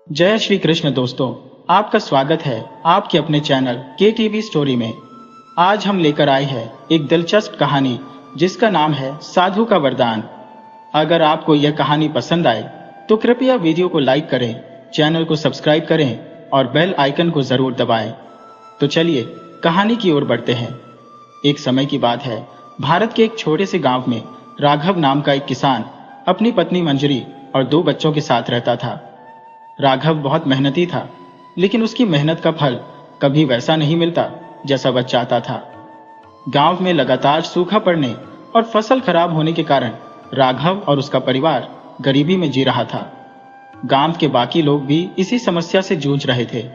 जय श्री कृष्ण दोस्तों, आपका स्वागत है आपके अपने चैनल KTV स्टोरी में। आज हम लेकर आए हैं एक दिलचस्प कहानी जिसका नाम है साधु का वरदान। अगर आपको यह कहानी पसंद आए तो कृपया वीडियो को लाइक करें, चैनल को सब्सक्राइब करें और बेल आइकन को जरूर दबाएं। तो चलिए कहानी की ओर बढ़ते हैं। एक समय की बात है, भारत के एक छोटे से गांव में राघव नाम का एक किसान अपनी पत्नी मंजरी और 2 बच्चों के साथ रहता था। राघव बहुत मेहनती था, लेकिन उसकी मेहनत का फल कभी वैसा नहीं मिलता जैसा वह चाहता था। गांव में लगातार सूखा पड़ने और फसल खराब होने के कारण राघव और उसका परिवार गरीबी में जी रहा था। गांव के बाकी लोग भी इसी समस्या से जूझ रहे थे।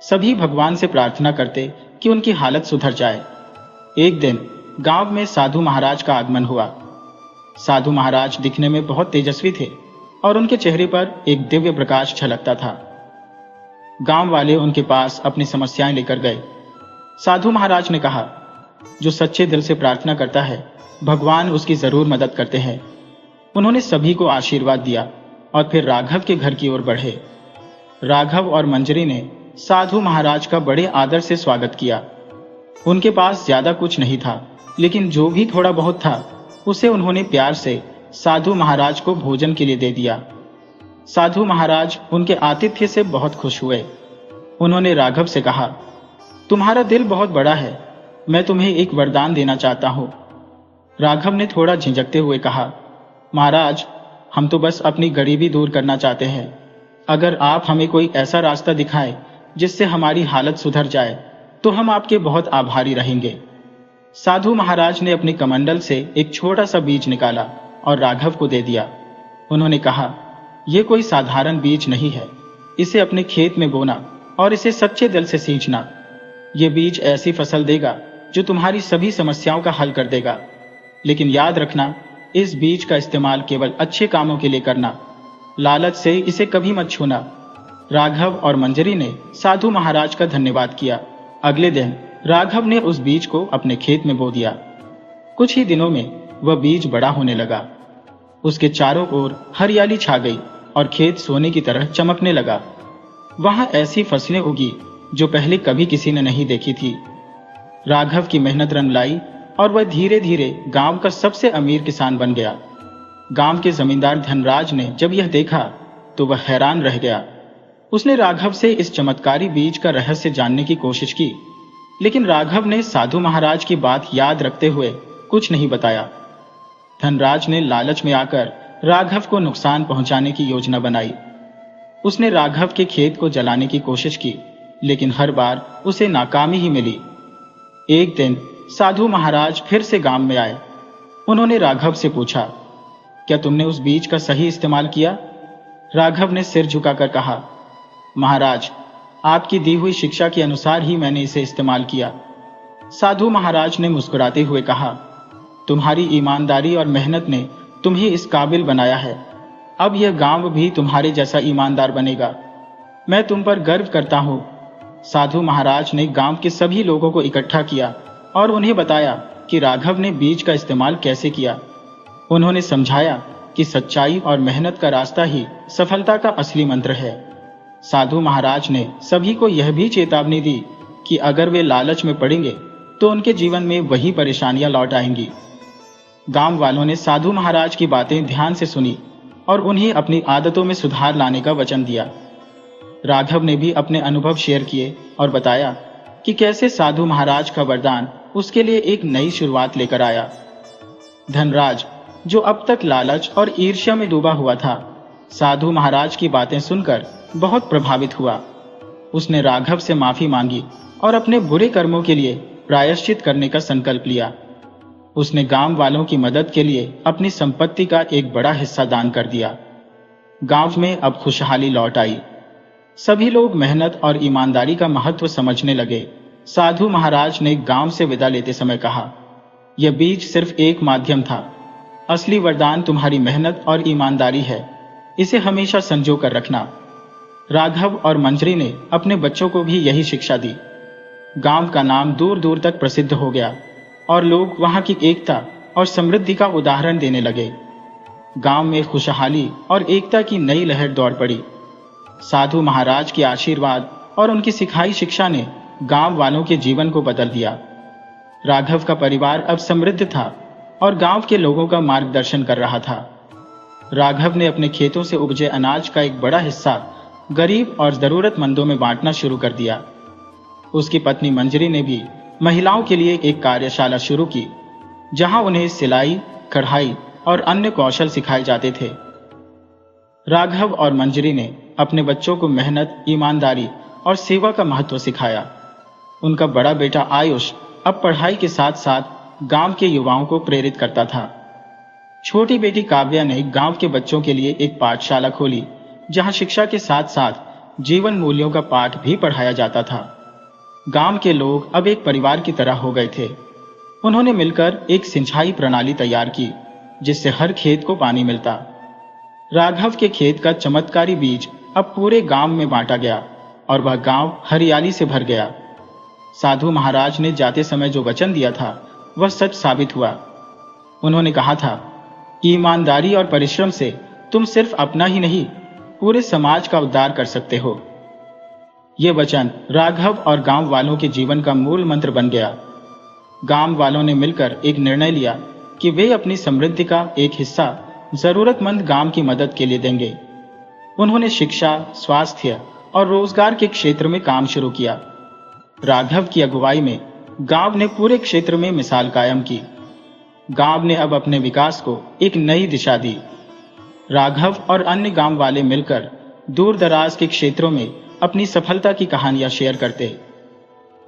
सभी भगवान से प्रार्थना करते कि उनकी हालत सुधर जाए। एक दिन गांव में साधु महाराज का आगमन हुआ। साधु महाराज दिखने में बहुत तेजस्वी थे और उनके चेहरे पर एक दिव्य प्रकाश झलकता था। गांव वाले उनके पास अपनी समस्याएं लेकर गए। साधु महाराज ने कहा, जो सच्चे दिल से प्रार्थना करता है भगवान उसकी जरूर मदद करते हैं। उन्होंने सभी को आशीर्वाद दिया और फिर राघव के घर की ओर बढ़े। राघव और मंजरी ने साधु महाराज का बड़े आदर से स्वागत किया। उनके पास ज्यादा कुछ नहीं था, लेकिन जो भी थोड़ा बहुत था उसे उन्होंने प्यार से साधु महाराज को भोजन के लिए दे दिया। साधु महाराज उनके आतिथ्य से बहुत खुश हुए। उन्होंने राघव से कहा, तुम्हारा दिल बहुत बड़ा है, मैं तुम्हें एक वरदान देना चाहता हूं। राघव ने थोड़ा झिझकते हुए कहा, महाराज, हम तो बस अपनी गरीबी दूर करना चाहते हैं। अगर आप हमें कोई ऐसा रास्ता दिखाएं जिससे हमारी हालत सुधर जाए तो हम आपके बहुत आभारी रहेंगे। साधु महाराज ने अपने कमंडल से एक छोटा सा बीज निकाला और राघव को दे दिया। उन्होंने कहा, यह कोई साधारण बीज नहीं है, इसे अपने खेत में बोना और इसे सच्चे दिल से सींचना। यह बीज ऐसी फसल देगा जो तुम्हारी सभी समस्याओं का हल कर देगा। लेकिन याद रखना, इस बीज का इस्तेमाल केवल अच्छे कामों के लिए करना, लालच से इसे कभी मत छूना। राघव और मंजरी ने साधु महाराज का धन्यवाद किया। अगले दिन राघव ने उस बीज को अपने खेत में बो दिया। कुछ ही दिनों में वह बीज बड़ा होने लगा। उसके चारों ओर हरियाली छा गई और खेत सोने की तरह चमकने लगा। वहां ऐसी फसलें उगी जो पहले कभी किसी ने नहीं देखी थी। राघव की मेहनत रंग लाई और वह धीरे धीरे गांव का सबसे अमीर किसान बन गया। गांव के जमींदार धनराज ने जब यह देखा तो वह हैरान रह गया। उसने राघव से इस चमत्कारी बीज का रहस्य जानने की कोशिश की, लेकिन राघव ने साधु महाराज की बात याद रखते हुए कुछ नहीं बताया। धनराज ने लालच में आकर राघव को नुकसान पहुंचाने की योजना बनाई। उसने राघव के खेत को जलाने की कोशिश की, लेकिन हर बार उसे नाकामी ही मिली। एक दिन साधु महाराज फिर से गांव में आए। उन्होंने राघव से पूछा, क्या तुमने उस बीज का सही इस्तेमाल किया? राघव ने सिर झुकाकर कहा, महाराज, आपकी दी हुई शिक्षा के अनुसार ही मैंने इसे इस्तेमाल किया। साधु महाराज ने मुस्कुराते हुए कहा, तुम्हारी ईमानदारी और मेहनत ने तुम्हें इस काबिल बनाया है। अब यह गांव भी तुम्हारे जैसा ईमानदार बनेगा। मैं तुम पर गर्व करता हूं। साधु महाराज ने गांव के सभी लोगों को इकट्ठा किया और उन्हें बताया कि राघव ने बीज का इस्तेमाल कैसे किया। उन्होंने समझाया कि सच्चाई और मेहनत का रास्ता ही सफलता का असली मंत्र है। साधु महाराज ने सभी को यह भी चेतावनी दी कि अगर वे लालच में पड़ेंगे तो उनके जीवन में वही परेशानियां लौट आएंगी। गांव वालों ने साधु महाराज की बातें ध्यान से सुनी और उन्हें अपनी आदतों में सुधार लाने का वचन दिया। राघव ने भी अपने अनुभव शेयर किए और बताया कि कैसे साधु महाराज का वरदान उसके लिए एक नई शुरुआत लेकर आया। धनराज, जो अब तक लालच और ईर्ष्या में डूबा हुआ था, साधु महाराज की बातें सुनकर बहुत प्रभावित हुआ। उसने राघव से माफी मांगी और अपने बुरे कर्मों के लिए प्रायश्चित करने का संकल्प लिया। उसने गांव वालों की मदद के लिए अपनी संपत्ति का एक बड़ा हिस्सा दान कर दिया। गांव में अब खुशहाली लौट आई। सभी लोग मेहनत और ईमानदारी का महत्व समझने लगे। साधु महाराज ने गांव से विदा लेते समय कहा, यह बीज सिर्फ एक माध्यम था, असली वरदान तुम्हारी मेहनत और ईमानदारी है। इसे हमेशा संजो कर रखना। राघव और मंजरी ने अपने बच्चों को भी यही शिक्षा दी। गांव का नाम दूर दूर तक प्रसिद्ध हो गया और लोग वहां की एकता और समृद्धि का उदाहरण देने लगे। गांव में खुशहाली और एकता की नई लहर दौड़ पड़ी। साधु महाराज के आशीर्वाद और उनकी सिखाई शिक्षा ने गांव वालों के जीवन को बदल दिया। राघव का परिवार अब समृद्ध था और गांव के लोगों का मार्गदर्शन कर रहा था। राघव ने अपने खेतों से उपजे अनाज का एक बड़ा हिस्सा गरीब और जरूरतमंदों में बांटना शुरू कर दिया। उसकी पत्नी मंजरी ने भी महिलाओं के लिए एक कार्यशाला शुरू की, जहां उन्हें सिलाई, कढ़ाई और अन्य कौशल सिखाए जाते थे। राघव और मंजरी ने अपने बच्चों को मेहनत, ईमानदारी और सेवा का महत्व सिखाया। उनका बड़ा बेटा आयुष अब पढ़ाई के साथ साथ गांव के युवाओं को प्रेरित करता था। छोटी बेटी काव्या ने गांव के बच्चों के लिए एक पाठशाला खोली, जहां शिक्षा के साथ साथ जीवन मूल्यों का पाठ भी पढ़ाया जाता था। गांव के लोग अब एक परिवार की तरह हो गए थे। उन्होंने मिलकर एक सिंचाई प्रणाली तैयार की, जिससे हर खेत को पानी मिलता। राघव के खेत का चमत्कारी बीज अब पूरे गांव में बांटा गया और वह गांव हरियाली से भर गया। साधु महाराज ने जाते समय जो वचन दिया था वह सच साबित हुआ। उन्होंने कहा था कि ईमानदारी और परिश्रम से तुम सिर्फ अपना ही नहीं, पूरे समाज का उद्धार कर सकते हो। ये वचन राघव और गांव वालों के जीवन का मूल मंत्र बन गया। गांव वालों ने मिलकर एक निर्णय लिया कि वे अपनी समृद्धि का एक हिस्सा जरूरतमंद गांव की मदद के लिए देंगे। उन्होंने शिक्षा, स्वास्थ्य और रोजगार के क्षेत्र में काम शुरू किया। राघव की अगुवाई में गांव ने पूरे क्षेत्र में मिसाल कायम की। गांव ने अब अपने विकास को एक नई दिशा दी। राघव और अन्य गांव वाले मिलकर दूर दराज के क्षेत्रों में अपनी सफलता की कहानियां शेयर करते।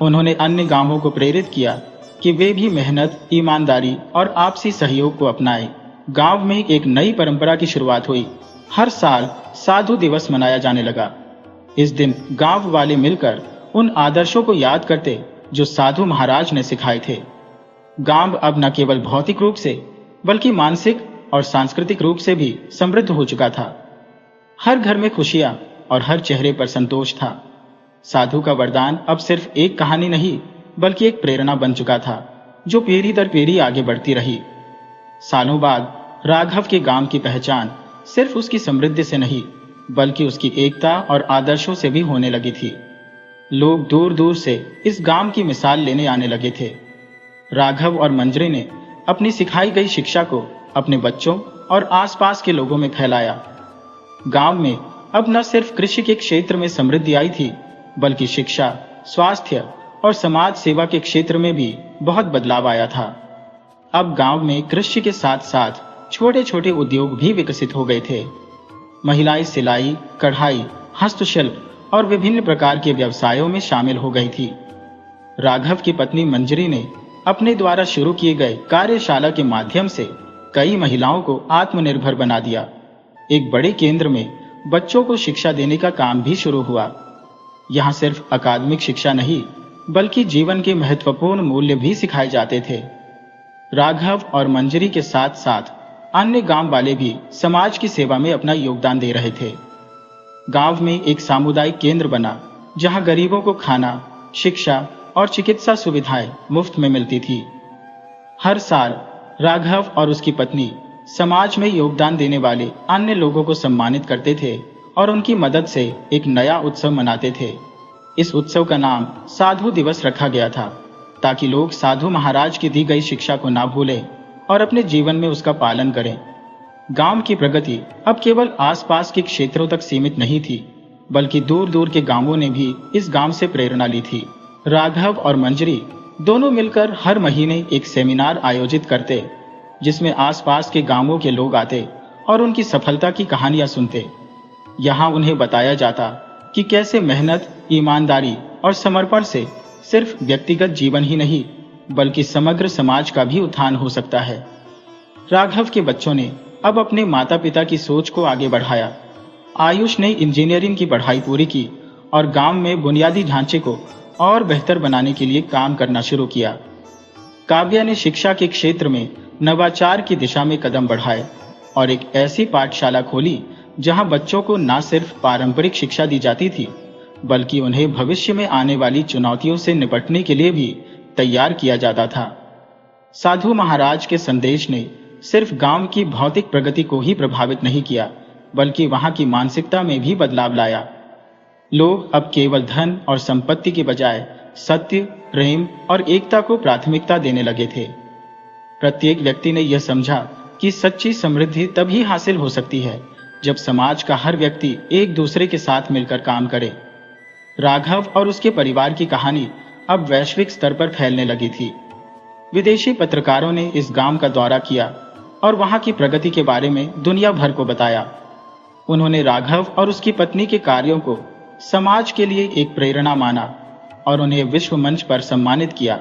उन्होंने अन्य गांवों को प्रेरित किया कि वे भी मेहनत, ईमानदारी और आपसी सहयोग को अपनाएं। गांव में एक नई परंपरा की शुरुआत हुई। हर साल साधु दिवस मनाया जाने लगा। इस दिन गांव वाले मिलकर उन आदर्शों को याद करते जो साधु महाराज ने सिखाए थे। गांव अब न केवल भौतिक रूप से बल्कि मानसिक और सांस्कृतिक रूप से भी समृद्ध हो चुका था। हर घर में खुशियां और हर चेहरे पर संतोष था। साधु का वरदान अब सिर्फ एक कहानी नहीं बल्कि एक प्रेरणा बन चुका था, जो पीढ़ी दर पीढ़ी आगे बढ़ती रही। सालों बाद राघव के गांव की पहचान सिर्फ उसकी समृद्धि से नहीं बल्कि उसकी एकता और आदर्शों से भी होने लगी थी। लोग दूर दूर से इस गांव की मिसाल लेने आने लगे थे। राघव और मंजरी ने अपनी सिखाई गई शिक्षा को अपने बच्चों और आसपास के लोगों में फैलाया। गांव में अब न सिर्फ कृषि के क्षेत्र में समृद्धि आई थी बल्कि शिक्षा, स्वास्थ्य और समाज सेवा के क्षेत्र में भी बहुत बदलाव आया था। अब गांव में कृषि के साथ साथ छोटे छोटे उद्योग भी विकसित हो गए थे। महिलाएं सिलाई, कढ़ाई, हस्तशिल्प और विभिन्न प्रकार के व्यवसायों में शामिल हो गई थी। राघव की पत्नी मंजरी ने अपने द्वारा शुरू किए गए कार्यशाला के माध्यम से कई महिलाओं को आत्मनिर्भर बना दिया। एक बड़े केंद्र में बच्चों को शिक्षा देने का काम भी शुरू हुआ। यहाँ सिर्फ अकादमिक शिक्षा नहीं बल्कि जीवन के महत्वपूर्ण मूल्य भी सिखाए जाते थे। राघव और मंजरी के साथ साथ अन्य गांव वाले भी समाज की सेवा में अपना योगदान दे रहे थे। गांव में एक सामुदायिक केंद्र बना, जहां गरीबों को खाना, शिक्षा और चिकित्सा सुविधाएं मुफ्त में मिलती थी। हर साल राघव और उसकी पत्नी समाज में योगदान देने वाले अन्य लोगों को सम्मानित करते थे और उनकी मदद से एक नया उत्सव मनाते थे। इस उत्सव का नाम साधु दिवस रखा गया था, ताकि लोग साधु महाराज की दी गई शिक्षा को ना भूलें और अपने जीवन में उसका पालन करें। गांव की प्रगति अब केवल आसपास के क्षेत्रों तक सीमित नहीं थी, बल्कि दूर दूर के गांवों ने भी इस गांव से प्रेरणा ली थी। राघव और मंजरी दोनों मिलकर हर महीने एक सेमिनार आयोजित करते, जिसमें आसपास के गांवों के लोग आते और उनकी सफलता की कहानियां सुनते। यहाँ उन्हें बताया जाता कि कैसे मेहनत, ईमानदारी और समर्पण से सिर्फ व्यक्तिगत जीवन ही नहीं बल्कि समग्र समाज का भी उत्थान हो सकता है। राघव के बच्चों ने अब अपने माता पिता की सोच को आगे बढ़ाया। आयुष ने इंजीनियरिंग की पढ़ाई पूरी की और गांव में बुनियादी ढांचे को और बेहतर बनाने के लिए काम करना शुरू किया। काव्या ने शिक्षा के क्षेत्र में नवाचार की दिशा में कदम बढ़ाए और एक ऐसी पाठशाला खोली जहां बच्चों को न सिर्फ पारंपरिक शिक्षा दी जाती थी बल्कि उन्हें भविष्य में आने वाली चुनौतियों से निपटने के लिए भी तैयार किया जाता था। साधु महाराज के संदेश ने सिर्फ गांव की भौतिक प्रगति को ही प्रभावित नहीं किया बल्कि वहां की मानसिकता में भी बदलाव लाया। लोग अब केवल धन और संपत्ति के बजाय सत्य, प्रेम और एकता को प्राथमिकता देने लगे थे। प्रत्येक व्यक्ति ने यह समझा कि सच्ची समृद्धि तभी हासिल हो सकती है जब समाज का हर व्यक्ति एक दूसरे के साथ मिलकर काम करे। राघव और उसके परिवार की कहानी अब वैश्विक स्तर पर फैलने लगी थी। विदेशी पत्रकारों ने इस गांव का दौरा किया और वहां की प्रगति के बारे में दुनिया भर को बताया। उन्होंने राघव और उसकी पत्नी के कार्यों को समाज के लिए एक प्रेरणा माना और उन्हें विश्व मंच पर सम्मानित किया।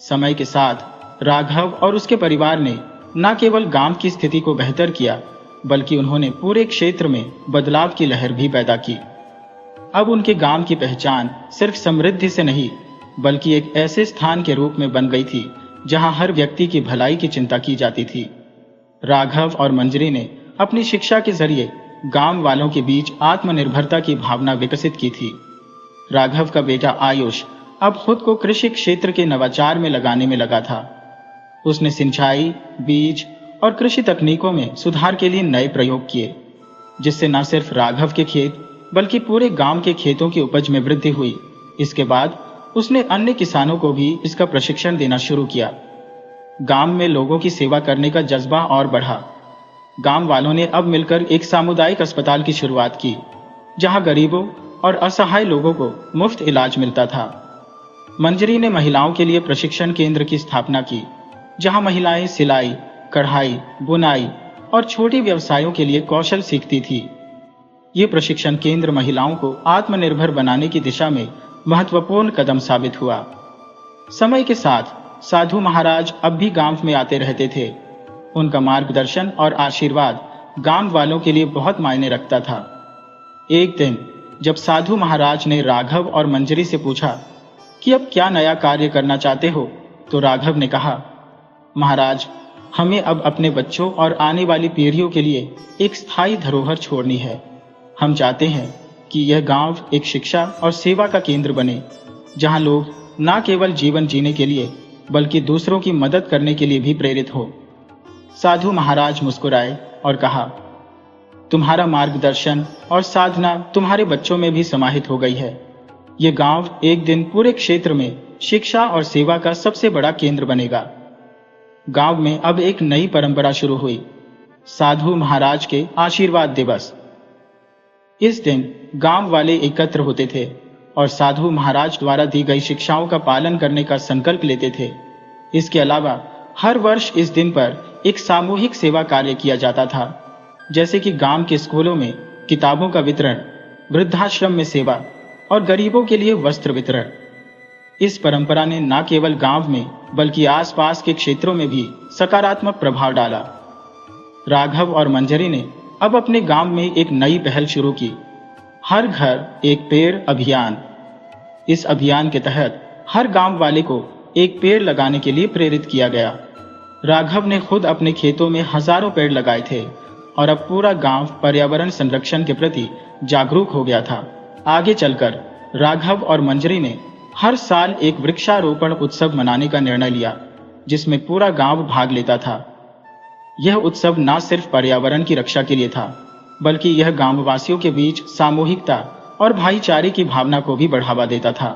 समय के साथ राघव और उसके परिवार ने न केवल गांव की स्थिति को बेहतर किया, बल्कि उन्होंने पूरे क्षेत्र में बदलाव की लहर भी पैदा की। अब उनके गांव की पहचान सिर्फ समृद्धि से नहीं, बल्कि एक ऐसे स्थान के रूप में बन गई थी जहां हर व्यक्ति की भलाई की चिंता की जाती थी। राघव और मंजरी ने अपनी शिक्षा के जरिए गांव वालों के बीच आत्मनिर्भरता की भावना विकसित की थी। राघव का बेटा आयुष अब खुद को कृषि क्षेत्र के नवाचार में लगाने में लगा था। उसने सिंचाई, बीज और कृषि तकनीकों में सुधार के लिए नए प्रयोग किए, जिससे न सिर्फ राघव के खेत बल्कि पूरे गांव के खेतों की उपज में वृद्धि हुई। इसके बाद उसने अन्य किसानों को भी इसका प्रशिक्षण देना शुरू किया। गांव में लोगों की सेवा करने का जज्बा और बढ़ा। गांव वालों ने अब मिलकर एक सामुदायिक अस्पताल की शुरुआत की, जहां गरीबों और असहाय लोगों को मुफ्त इलाज मिलता था। मंजरी ने महिलाओं के लिए प्रशिक्षण केंद्र की स्थापना की, जहां महिलाएं सिलाई, कढ़ाई, बुनाई और छोटे व्यवसायों के लिए कौशल सीखती थी। ये प्रशिक्षण केंद्र महिलाओं को आत्मनिर्भर बनाने की दिशा में महत्वपूर्ण कदम साबित हुआ। समय के साथ साधु महाराज अब भी गांव में आते रहते थे। उनका मार्गदर्शन और आशीर्वाद गांव वालों के लिए बहुत मायने रखता था। एक दिन जब साधु महाराज ने राघव और मंजरी से पूछा कि अब क्या नया कार्य करना चाहते हो, तो राघव ने कहा, महाराज, हमें अब अपने बच्चों और आने वाली पीढ़ियों के लिए एक स्थायी धरोहर छोड़नी है। हम चाहते हैं कि यह गांव एक शिक्षा और सेवा का केंद्र बने, जहां लोग न केवल जीवन जीने के लिए बल्कि दूसरों की मदद करने के लिए भी प्रेरित हो। साधु महाराज मुस्कुराए और कहा, तुम्हारा मार्गदर्शन और साधना तुम्हारे बच्चों में भी समाहित हो गई है। ये गांव एक दिन पूरे क्षेत्र में शिक्षा और सेवा का सबसे बड़ा केंद्र बनेगा। गांव में अब एक नई परंपरा शुरू हुई, साधु महाराज के आशीर्वाद दिवस। इस दिन गांव वाले एकत्र होते थे और साधु महाराज द्वारा दी गई शिक्षाओं का पालन करने का संकल्प लेते थे। इसके अलावा हर वर्ष इस दिन पर एक सामूहिक सेवा कार्य किया जाता था, जैसे कि गांव के स्कूलों में किताबों का वितरण, वृद्धाश्रम में सेवा और गरीबों के लिए वस्त्र वितरण। इस परंपरा ने न केवल गांव में बल्कि आसपास के क्षेत्रों में भी सकारात्मक प्रभाव डाला। राघव और मंजरी ने अब अपने गांव में एक नई पहल शुरू की, हर घर एक पेड़ अभियान। इस अभियान के तहत हर गांव वाले को एक पेड़ लगाने के लिए प्रेरित किया गया। राघव ने खुद अपने खेतों में हजारों पेड़ लगाए थे और अब पूरा गांव पर्यावरण संरक्षण के प्रति जागरूक हो गया था। आगे चलकर राघव और मंजरी ने हर साल एक वृक्षारोपण उत्सव मनाने का निर्णय लिया, जिसमें पूरा गांव भाग लेता था। यह उत्सव न सिर्फ पर्यावरण की रक्षा के लिए था, बल्कि यह गांववासियों के बीच सामूहिकता और भाईचारे की भावना को भी बढ़ावा देता था।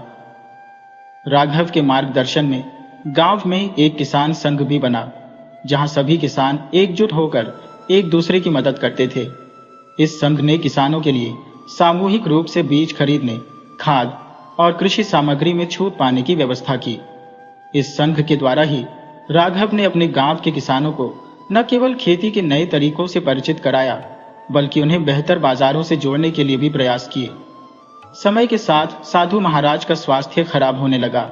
राघव के मार्गदर्शन में गांव में एक किसान संघ भी बना, जहां सभी किसान एकजुट होकर एक दूसरे की मदद करते थे। इस संघ ने किसानों के लिए सामूहिक रूप से बीज खरीदने, खाद और कृषि सामग्री में छूट पाने की व्यवस्था की। इस संघ के द्वारा ही राघव ने अपने गांव के किसानों को न केवल खेती के नए तरीकों से परिचित कराया, बल्कि उन्हें बेहतर बाजारों से जोड़ने के लिए भी प्रयास किए। समय के साथ साधु महाराज का स्वास्थ्य खराब होने लगा।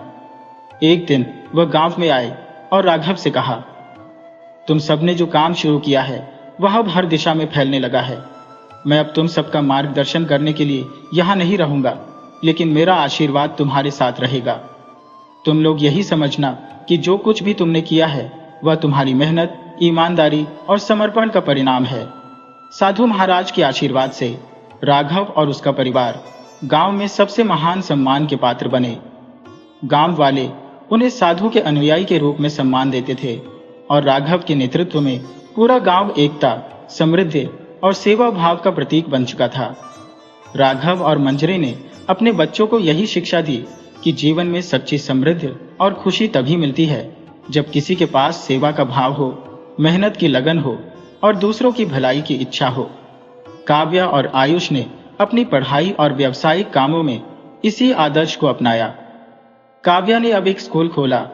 एक दिन वह गांव में आए और राघव से कहा, तुम सबने जो काम शुरू किया है वह अब हर दिशा में फैलने लगा है। मैं अब तुम सबका मार्गदर्शन करने के लिए यहाँ नहीं रहूंगा, लेकिन मेरा आशीर्वाद तुम्हारे साथ रहेगा। तुम लोग यही समझना कि जो कुछ भी तुमने किया है वह तुम्हारी मेहनत, ईमानदारी और समर्पण का परिणाम है। साधु महाराज के आशीर्वाद से राघव और उसका परिवार गांव में सबसे महान सम्मान के पात्र बने। गांव वाले उन्हें साधु के अनुयायी के रूप में सम्मान देते थे और राघव के नेतृत्व में पूरा गांव एकता, समृद्धि और सेवा भाव का प्रतीक बन चुका था। राघव और मंजरी ने अपने बच्चों को यही शिक्षा दी कि जीवन में सच्ची समृद्धि और खुशी तभी मिलती है जब किसी के पास सेवा का भाव हो, मेहनत की लगन हो और दूसरों की भलाई की इच्छा हो। काव्या और आयुष ने अपनी पढ़ाई और व्यावसायिक कामों में इसी आदर्श को अपनाया। काव्या ने अब एक स्कूल खोला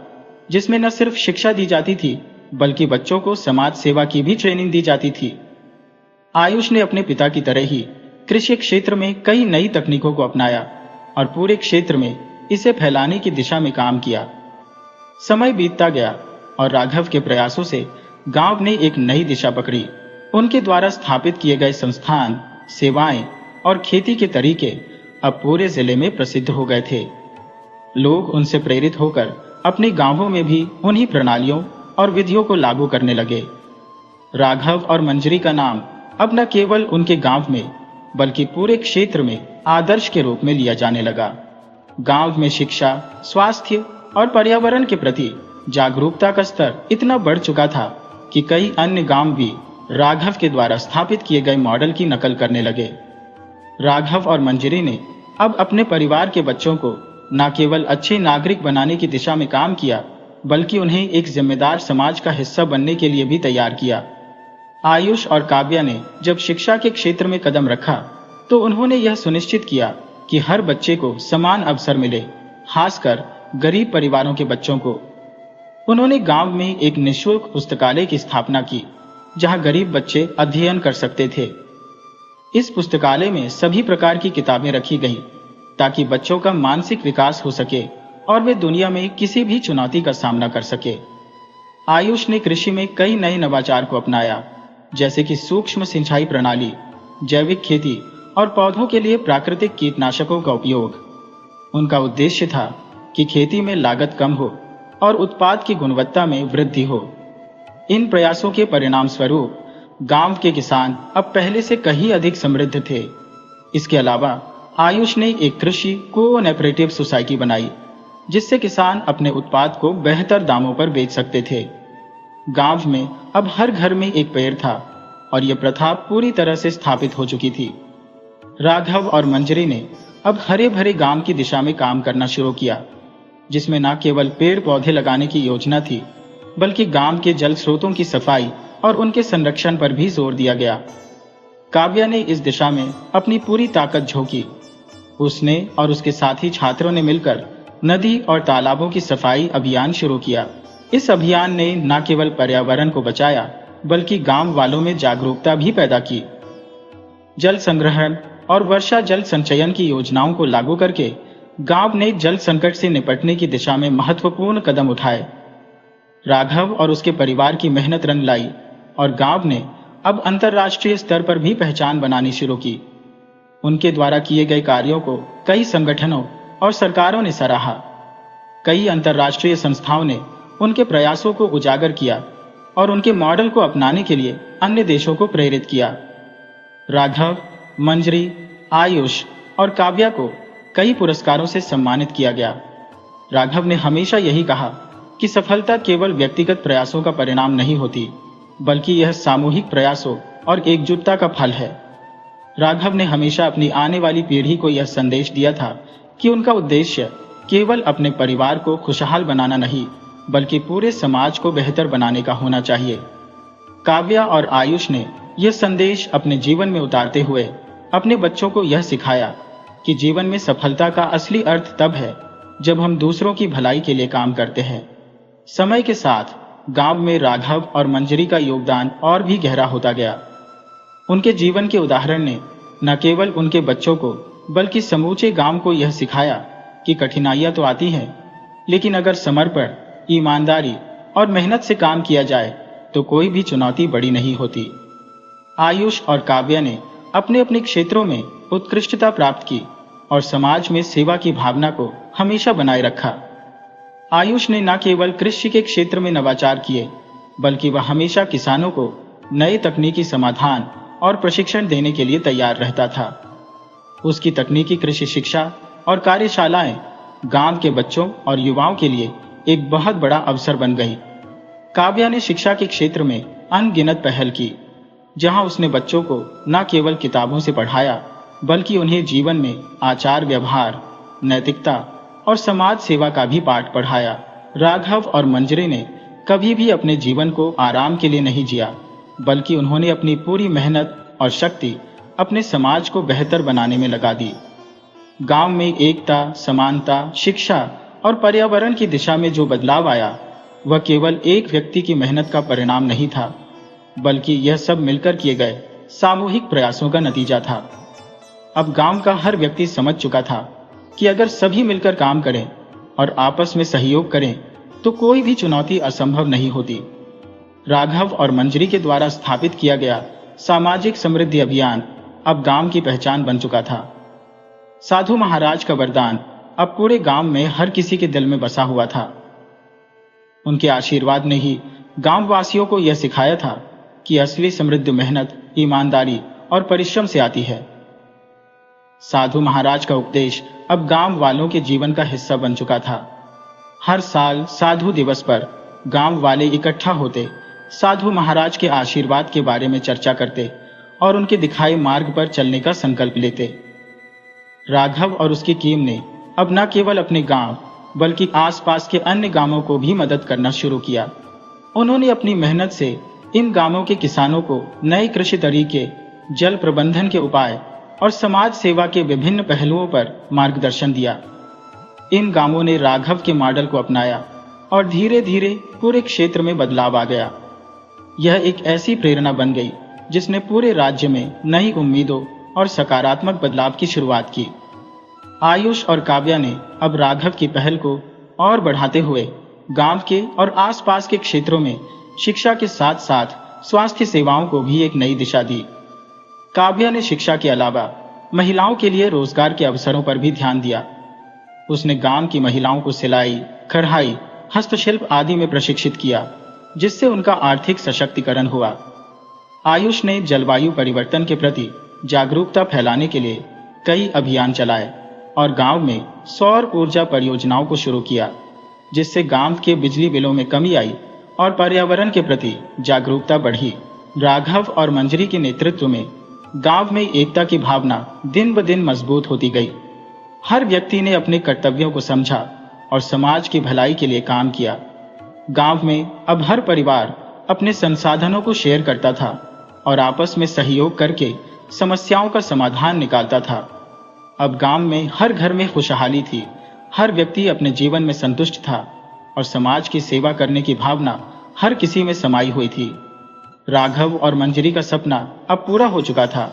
जिसमें न सिर्फ शिक्षा दी जाती थी बल्कि बच्चों को समाज सेवा की भी ट्रेनिंग दी जाती थी। आयुष ने अपने पिता की तरह ही कृषि क्षेत्र में कई नई तकनीकों को अपनाया और पूरे क्षेत्र में इसे फैलाने की दिशा में काम किया। समय बीतता गया और राघव के प्रयासों से गांव ने एक नई दिशा पकड़ी। उनके द्वारा स्थापित किए गए संस्थान, सेवाएं और खेती के तरीके अब पूरे जिले में प्रसिद्ध हो गए थे। लोग उनसे प्रेरित होकर अपने गांवों में भी उन्हीं प्रणालियों और विधियों को लागू करने लगे। राघव और मंजरी का नाम अब न केवल उनके गांव में बल्कि पूरे क्षेत्र में आदर्श के रूप में लिया जाने लगा। गांव में शिक्षा, स्वास्थ्य और पर्यावरण के प्रति जागरूकता का स्तर इतना बढ़ चुका था कि कई अन्य गांव भी राघव के द्वारा स्थापित किए गए मॉडल की नकल करने लगे। राघव और मंजरी ने अब अपने परिवार के बच्चों को न केवल अच्छे नागरिक बनाने की दिशा में काम किया बल्कि उन्हें एक जिम्मेदार समाज का हिस्सा बनने के लिए भी तैयार किया। आयुष और काव्या ने जब शिक्षा के क्षेत्र में कदम रखा तो उन्होंने यह सुनिश्चित किया कि हर बच्चे को समान अवसर मिले, खासकर गरीब परिवारों के बच्चों को। उन्होंने गांव में एक निःशुल्क पुस्तकालय की स्थापना की जहां गरीब बच्चे अध्ययन कर सकते थे। इस पुस्तकालय में सभी प्रकार की किताबें रखी गईं ताकि बच्चों का मानसिक विकास हो सके और वे दुनिया में किसी भी चुनौती का सामना कर सके। आयुष ने कृषि में कई नए नवाचार को अपनाया, जैसे कि सूक्ष्म सिंचाई प्रणाली, जैविक खेती और पौधों के लिए प्राकृतिक कीटनाशकों का उपयोग। उनका उद्देश्य था कि खेती में लागत कम हो और उत्पाद की गुणवत्ता में वृद्धि हो। इन प्रयासों के परिणाम स्वरूप गांव के किसान अब पहले से कहीं अधिक समृद्ध थे। इसके अलावा आयुष ने एक कृषि कोऑपरेटिव सोसाइटी बनाई जिससे किसान अपने उत्पाद को बेहतर दामों पर बेच सकते थे। गांव में अब हर घर में एक पेड़ था और यह प्रथा पूरी तरह से स्थापित हो चुकी थी। राघव और मंजरी ने अब हरे भरे गांव की दिशा में काम करना शुरू किया, जिसमें न केवल पेड़ पौधे लगाने की योजना थी बल्कि गांव के जल स्रोतों की सफाई और उनके संरक्षण पर भी जोर दिया गया। काव्या ने इस दिशा में अपनी पूरी ताकत झोंकी। उसने और उसके साथी छात्रों ने मिलकर नदी और तालाबों की सफाई अभियान शुरू किया। इस अभियान ने न केवल पर्यावरण को बचाया बल्कि गांव वालों में जागरूकता भी पैदा की। जल संग्रहण और वर्षा जल संचयन की योजनाओं को लागू करके गांव ने जल संकट से निपटने की दिशा में महत्वपूर्ण कदम उठाए। राघव और उसके परिवार की मेहनत रंग लाई और गांव ने अब अंतर्राष्ट्रीय स्तर पर भी पहचान बनानी शुरू की। उनके द्वारा किए गए कार्यों को कई संगठनों और सरकारों ने सराहा। कई अंतर्राष्ट्रीय संस्थाओं ने उनके प्रयासों को उजागर किया और उनके मॉडल को अपनाने के लिए अन्य देशों को प्रेरित किया। राघव, मंजरी, आयुष और काव्या को कई पुरस्कारों से सम्मानित किया गया। राघव ने हमेशा यही कहा कि सफलता केवल व्यक्तिगत प्रयासों का परिणाम नहीं होती बल्कि यह सामूहिक प्रयासों और एकजुटता का फल है। राघव ने हमेशा अपनी आने वाली पीढ़ी को यह संदेश दिया था कि उनका उद्देश्य केवल अपने परिवार को खुशहाल बनाना नहीं बल्कि पूरे समाज को बेहतर बनाने का होना चाहिए। काव्या और आयुष ने यह संदेश अपने जीवन में उतारते हुए अपने बच्चों को यह सिखाया कि जीवन में सफलता का असली अर्थ तब है जब हम दूसरों की भलाई के लिए काम करते हैं। समय के साथ गांव में राघव और मंजरी का योगदान और भी गहरा होता गया। उनके जीवन के उदाहरण ने न केवल उनके बच्चों को बल्कि समूचे गांव को यह सिखाया कि कठिनाइयां तो आती हैं, लेकिन अगर समर्पण, ईमानदारी और मेहनत से काम किया जाए तो कोई भी चुनौती बड़ी नहीं होती। आयुष और काव्या ने अपने अपने क्षेत्रों में उत्कृष्टता प्राप्त की और समाज में सेवा की भावना को हमेशा बनाए रखा। आयुष ने न केवल कृषि के क्षेत्र में नवाचार किए बल्कि वह हमेशा किसानों को नए तकनीकी समाधान और प्रशिक्षण देने के लिए तैयार रहता था। उसकी तकनीकी कृषि शिक्षा और कार्यशालाएं गांव के बच्चों और युवाओं के लिए एक बहुत बड़ा अवसर बन गई। काव्या ने शिक्षा के क्षेत्र में अनगिनत पहल की, जहां उसने बच्चों को न केवल किताबों से पढ़ाया बल्कि उन्हें जीवन में आचार व्यवहार, नैतिकता और समाज सेवा का भी पाठ पढ़ाया। राघव और मंजरी ने कभी भी अपने जीवन को आराम के लिए नहीं जिया, बल्कि उन्होंने अपनी पूरी मेहनत और शक्ति अपने समाज को बेहतर बनाने में लगा दी। गांव में एकता, समानता, शिक्षा और पर्यावरण की दिशा में जो बदलाव आया, वह केवल एक व्यक्ति की मेहनत का परिणाम नहीं था, बल्कि यह सब मिलकर किए गए सामूहिक प्रयासों का नतीजा था। अब गांव का हर व्यक्ति समझ चुका था कि अगर सभी मिलकर काम करें और आपस में सहयोग करें तो कोई भी चुनौती असंभव नहीं होती। राघव और मंजरी के द्वारा स्थापित किया गया सामाजिक समृद्धि अभियान अब गांव की पहचान बन चुका था। साधु महाराज का वरदान अब पूरे गांव में हर किसी के दिल में बसा हुआ था। उनके आशीर्वाद ने ही गांव वासियों को यह सिखाया था कि असली समृद्धि मेहनत, ईमानदारी और परिश्रम से आती है। साधु महाराज का उपदेश अब गांव वालों के जीवन का हिस्सा बन चुका था। हर साल साधु दिवस पर गांव वाले इकट्ठा होते, साधु महाराज के आशीर्वाद के बारे में चर्चा करते और उनके दिखाए मार्ग पर चलने का संकल्प लेते। राघव और उसकी टीम ने अब न केवल अपने गांव बल्कि आसपास के अन्य गांवों को भी मदद करना शुरू किया। उन्होंने अपनी मेहनत से इन गांवों के किसानों को नए कृषि तरीके, जल प्रबंधन के उपाय और समाज सेवा के विभिन्न पहलुओं पर मार्गदर्शन दिया। इन गांवों ने राघव के मॉडल को अपनाया और धीरे धीरे पूरे क्षेत्र में बदलाव आ गया। यह एक ऐसी प्रेरणा बन गई जिसने पूरे राज्य में नई उम्मीदों और सकारात्मक बदलाव की शुरुआत की। आयुष और काव्या ने अब राघव की पहल को और बढ़ाते हुए गांव के और आसपास के क्षेत्रों में शिक्षा के साथ साथ स्वास्थ्य सेवाओं को भी एक नई दिशा दी। काव्या ने शिक्षा के अलावा महिलाओं के लिए रोजगार के अवसरों पर भी ध्यान दिया। उसने गांव की महिलाओं को सिलाई, कढ़ाई, हस्तशिल्प आदि में प्रशिक्षित किया, जिससे उनका आर्थिक सशक्तिकरण हुआ। आयुष ने जलवायु परिवर्तन के प्रति जागरूकता फैलाने के लिए कई अभियान चलाए और गांव में सौर ऊर्जा परियोजनाओं को शुरू किया, जिससे गांव के बिजली बिलों में कमी आई और पर्यावरण के प्रति जागरूकता बढ़ी। राघव और मंजरी के नेतृत्व में गांव में एकता की भावना दिन ब दिन मजबूत होती गई। हर व्यक्ति ने अपने कर्तव्यों को समझा और समाज की भलाई के लिए काम किया। गांव में अब हर परिवार अपने संसाधनों को शेयर करता था और आपस में सहयोग करके समस्याओं का समाधान निकालता था। अब गांव में हर घर में खुशहाली थी, हर व्यक्ति अपने जीवन में संतुष्ट था और समाज की सेवा करने की भावना हर किसी में समाई हुई थी। राघव और मंजरी का सपना अब पूरा हो चुका था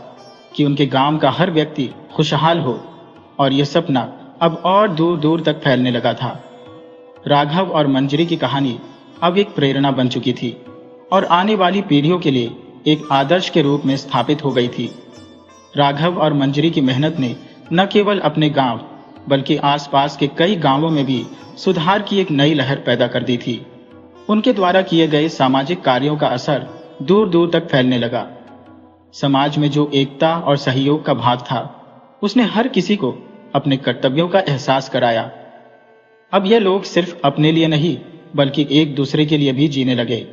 कि उनके गांव का हर व्यक्ति खुशहाल हो, और यह सपना अब और दूर दूर तक फैलने लगा था। राघव और मंजरी की कहानी अब एक प्रेरणा बन चुकी थी और आने वाली पीढ़ियों के लिए एक आदर्श के रूप में स्थापित हो गई थी। राघव और मंजरी की मेहनत ने न केवल अपने गांव बल्कि आसपास के कई गांवों में भी सुधार की एक नई लहर पैदा कर दी थी। उनके द्वारा किए गए सामाजिक कार्यों का असर दूर दूर तक फैलने लगा। समाज में जो एकता और सहयोग का भाव था, उसने हर किसी को अपने कर्तव्यों का एहसास कराया। अब यह लोग सिर्फ अपने लिए नहीं बल्कि एक दूसरे के लिए भी जीने लगे।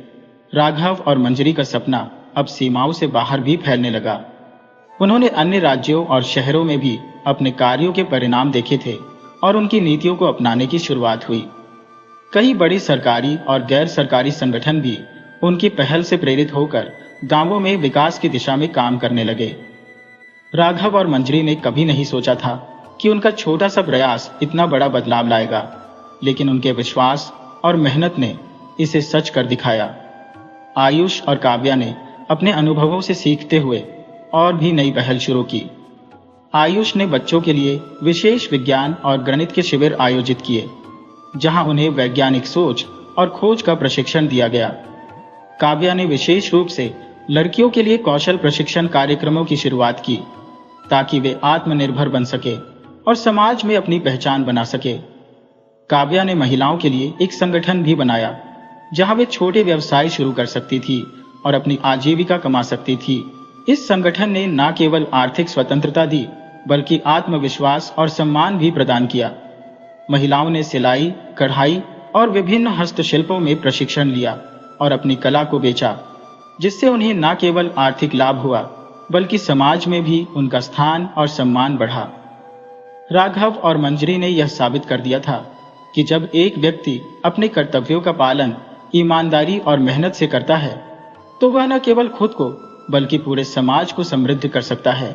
राघव और मंजरी का सपना अब सीमाओं से बाहर भी फैलने लगा। उन्होंने अन्य राज्यों और शहरों में भी अपने कार्यों के परिणाम देखे थे और उनकी नीतियों को अपनाने की शुरुआत हुई। कई बड़ी सरकारी और गैर सरकारी संगठन भी उनकी पहल से प्रेरित होकर गांवों में विकास की दिशा में काम करने लगे। राघव और मंजरी ने कभी नहीं सोचा था कि उनका छोटा सा प्रयास इतना बड़ा बदलाव लाएगा, लेकिन उनके विश्वास और मेहनत ने इसे सच कर दिखाया। आयुष और काव्या ने अपने अनुभवों से सीखते हुए और भी नई पहल शुरू की। आयुष ने बच्चों के लिए विशेष विज्ञान और गणित के शिविर आयोजित किए, जहां उन्हें वैज्ञानिक सोच और खोज का प्रशिक्षण दिया गया। काव्या ने विशेष रूप से लड़कियों के लिए कौशल प्रशिक्षण कार्यक्रमों की शुरुआत की, ताकि वे आत्मनिर्भर बन सके और समाज में अपनी पहचान बना सके। काव्या ने महिलाओं के लिए एक संगठन भी बनाया, जहां वे छोटे व्यवसाय शुरू कर सकती थी और अपनी आजीविका कमा सकती थी। इस संगठन ने न केवल आर्थिक स्वतंत्रता दी बल्कि आत्मविश्वास और सम्मान भी प्रदान किया। महिलाओं ने सिलाई, कढ़ाई और विभिन्न हस्तशिल्पों में प्रशिक्षण लिया और अपनी कला को बेचा, जिससे उन्हें न केवल आर्थिक लाभ हुआ बल्कि समाज में भी उनका स्थान और सम्मान बढ़ा। राघव और मंजरी ने यह साबित कर दिया था कि जब एक व्यक्ति अपने कर्तव्यों का पालन ईमानदारी और मेहनत से करता है तो वह न केवल खुद को बल्कि पूरे समाज को समृद्ध कर सकता है।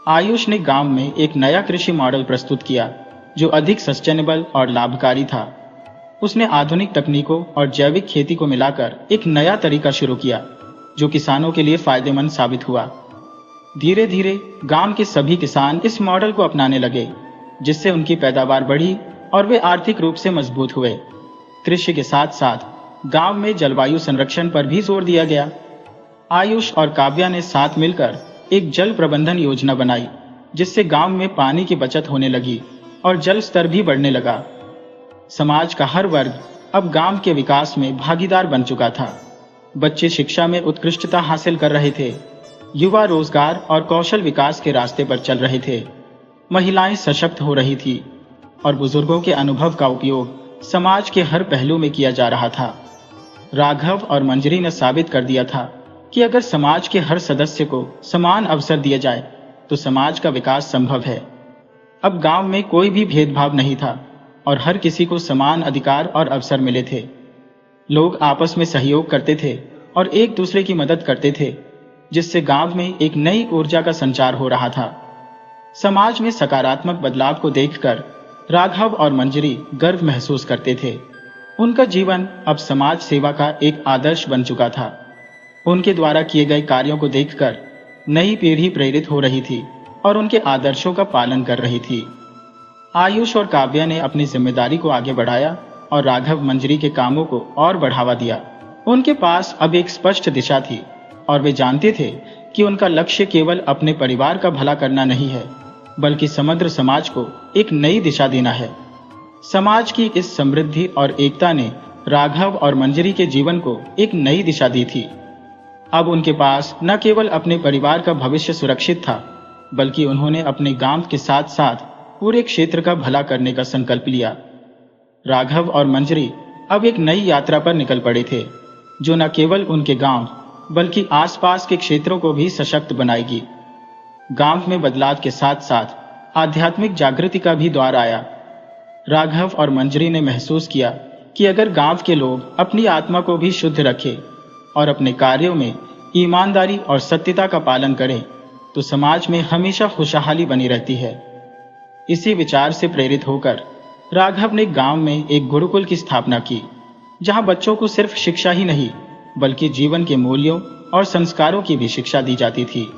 आयुष ने गांव में एक नया कृषि मॉडल प्रस्तुत किया जो अधिक सस्टेनेबल और लाभकारी था। उसने आधुनिक तकनीकों और जैविक खेती को मिलाकर एक नया तरीका शुरू किया जो किसानों के लिए फायदेमंद साबित हुआ। धीरे धीरे गांव के सभी किसान इस मॉडल को अपनाने लगे, जिससे उनकी पैदावार बढ़ी और वे आर्थिक रूप से मजबूत हुए। कृषि के साथ साथ गांव में जलवायु संरक्षण पर भी जोर दिया गया। आयुष और काव्या ने साथ मिलकर एक जल प्रबंधन योजना बनाई, जिससे गांव में पानी की बचत होने लगी और जल स्तर भी बढ़ने लगा। समाज का हर वर्ग अब गांव के विकास में भागीदार बन चुका था। बच्चे शिक्षा में उत्कृष्टता हासिल कर रहे थे, युवा रोजगार और कौशल विकास के रास्ते पर चल रहे थे, महिलाएं सशक्त हो रही थी और बुजुर्गों के अनुभव का उपयोग समाज के हर पहलू में किया जा रहा था। राघव और मंजरी ने साबित कर दिया था कि अगर समाज के हर सदस्य को समान अवसर दिए जाए तो समाज का विकास संभव है। अब गांव में कोई भी भेदभाव नहीं था और हर किसी को समान अधिकार और अवसर मिले थे। लोग आपस में सहयोग करते थे और एक दूसरे की मदद करते थे, जिससे गांव में एक नई ऊर्जा का संचार हो रहा था। समाज में सकारात्मक बदलाव को देखकर राघव और मंजरी गर्व महसूस करते थे। उनका जीवन अब समाज सेवा का एक आदर्श बन चुका था। उनके द्वारा किए गए कार्यों को देखकर नई पीढ़ी प्रेरित हो रही थी और उनके आदर्शों का पालन कर रही थी। आयुष और काव्या ने अपनी जिम्मेदारी को आगे बढ़ाया और राघव मंजरी के कामों को और बढ़ावा दिया। उनके पास अब एक स्पष्ट दिशा थी और वे जानते थे कि उनका लक्ष्य केवल अपने परिवार का भला करना नहीं है, बल्कि समग्र समाज को एक नई दिशा देना है। समाज की इस समृद्धि और एकता ने राघव और मंजरी के जीवन को एक नई दिशा दी थी। अब उनके पास न केवल अपने परिवार का भविष्य सुरक्षित था, बल्कि उन्होंने अपने गांव के साथ साथ पूरे क्षेत्र का भला करने का संकल्प लिया। राघव और मंजरी अब एक नई यात्रा पर निकल पड़े थे, जो न केवल उनके गांव बल्कि आसपास के क्षेत्रों को भी सशक्त बनाएगी। गांव में बदलाव के साथ साथ आध्यात्मिक जागृति का भी द्वार आया। राघव और मंजरी ने महसूस किया कि अगर गांव के लोग अपनी आत्मा को भी शुद्ध रखें और अपने कार्यों में ईमानदारी और सत्यता का पालन करें तो समाज में हमेशा खुशहाली बनी रहती है। इसी विचार से प्रेरित होकर राघव ने गांव में एक गुरुकुल की स्थापना की, जहां बच्चों को सिर्फ शिक्षा ही नहीं बल्कि जीवन के मूल्यों और संस्कारों की भी शिक्षा दी जाती थी।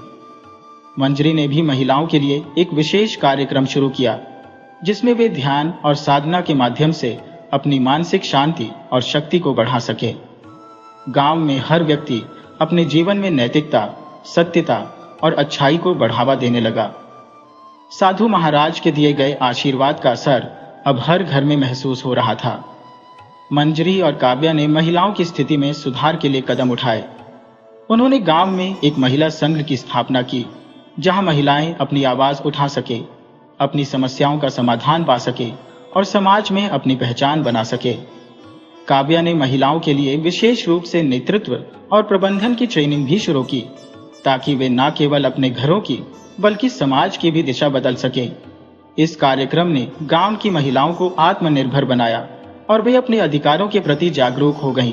मंजरी ने भी महिलाओं के लिए एक विशेष कार्यक्रम शुरू किया, जिसमें वे ध्यान और साधना के माध्यम से अपनी मानसिक शांति और शक्ति को बढ़ा सके। गांव में हर व्यक्ति अपने जीवन में नैतिकता, सत्यता और अच्छाई को बढ़ावा देने लगा। साधु महाराज के दिए गए आशीर्वाद का असर अब हर घर में महसूस हो रहा था। मंजरी और काव्या ने महिलाओं की स्थिति में सुधार के लिए कदम उठाए। उन्होंने गांव में एक महिला संघ की स्थापना की, जहां महिलाएं अपनी आवाज उठा सके, अपनी समस्याओं का समाधान पा सके और समाज में अपनी पहचान बना सके। काव्या ने महिलाओं के लिए विशेष रूप से नेतृत्व और प्रबंधन की ट्रेनिंग भी शुरू की, ताकि वे न केवल अपने घरों की बल्कि समाज की भी दिशा बदल सके। इस कार्यक्रम ने गांव की महिलाओं को आत्मनिर्भर बनाया और वे अपने अधिकारों के प्रति जागरूक हो गईं।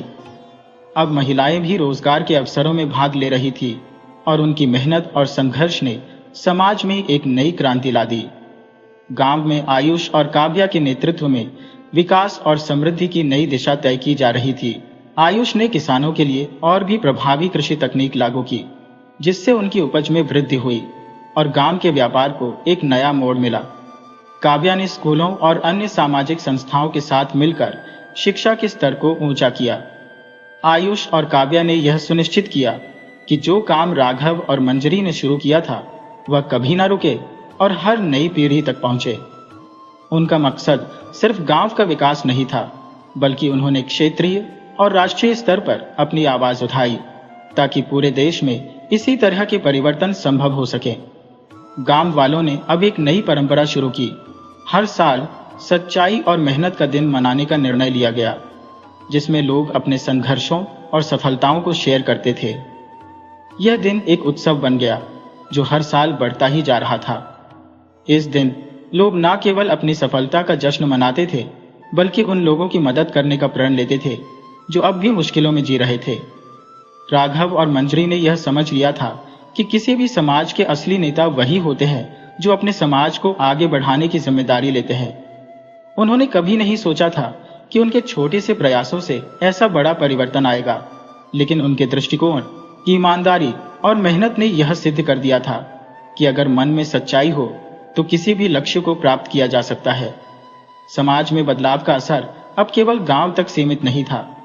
अब महिलाएं भी रोजगार के अवसरों में भाग ले रही थी और उनकी मेहनत और संघर्ष ने समाज में एक नई क्रांति ला दी। गांव में आयुष और काव्या के नेतृत्व में विकास और समृद्धि की नई दिशा तय की जा रही थी। आयुष ने किसानों के लिए और भी प्रभावी कृषि तकनीक लागू की, जिससे उनकी उपज में वृद्धि हुई और गांव के व्यापार को एक नया मोड़ मिला। काव्या ने स्कूलों और अन्य सामाजिक संस्थाओं के साथ मिलकर शिक्षा के स्तर को ऊंचा किया। आयुष और काव्या ने यह सुनिश्चित किया कि जो काम राघव और मंजरी ने शुरू किया था वह कभी न रुके और हर नई पीढ़ी तक पहुंचे। उनका मकसद सिर्फ गांव का विकास नहीं था, बल्कि उन्होंने क्षेत्रीय और राष्ट्रीय स्तर पर अपनी आवाज उठाई, ताकि पूरे देश में इसी तरह के परिवर्तन संभव हो सके। गांव वालों ने अब एक नई परंपरा शुरू की। हर साल सच्चाई और मेहनत का दिन मनाने का निर्णय लिया गया, जिसमें लोग अपने संघर्षों और सफलताओं को शेयर करते थे। यह दिन एक उत्सव बन गया जो हर साल बढ़ता ही जा रहा था। इस दिन लोग न केवल अपनी सफलता का जश्न मनाते थे, बल्कि उन लोगों की मदद करने का प्रण लेते थे जो अब भी मुश्किलों में जी रहे थे। राघव और मंजरी ने यह समझ लिया था कि किसी भी समाज के असली नेता वही होते हैं जो अपने समाज को आगे बढ़ाने की जिम्मेदारी लेते हैं। उन्होंने कभी नहीं सोचा था कि उनके छोटे से प्रयासों से ऐसा बड़ा परिवर्तन आएगा, लेकिन उनके दृष्टिकोण, ईमानदारी और मेहनत ने यह सिद्ध कर दिया था कि अगर मन में सच्चाई हो तो किसी भी लक्ष्य को प्राप्त किया जा सकता है। समाज में बदलाव का असर अब केवल गांव तक सीमित नहीं था।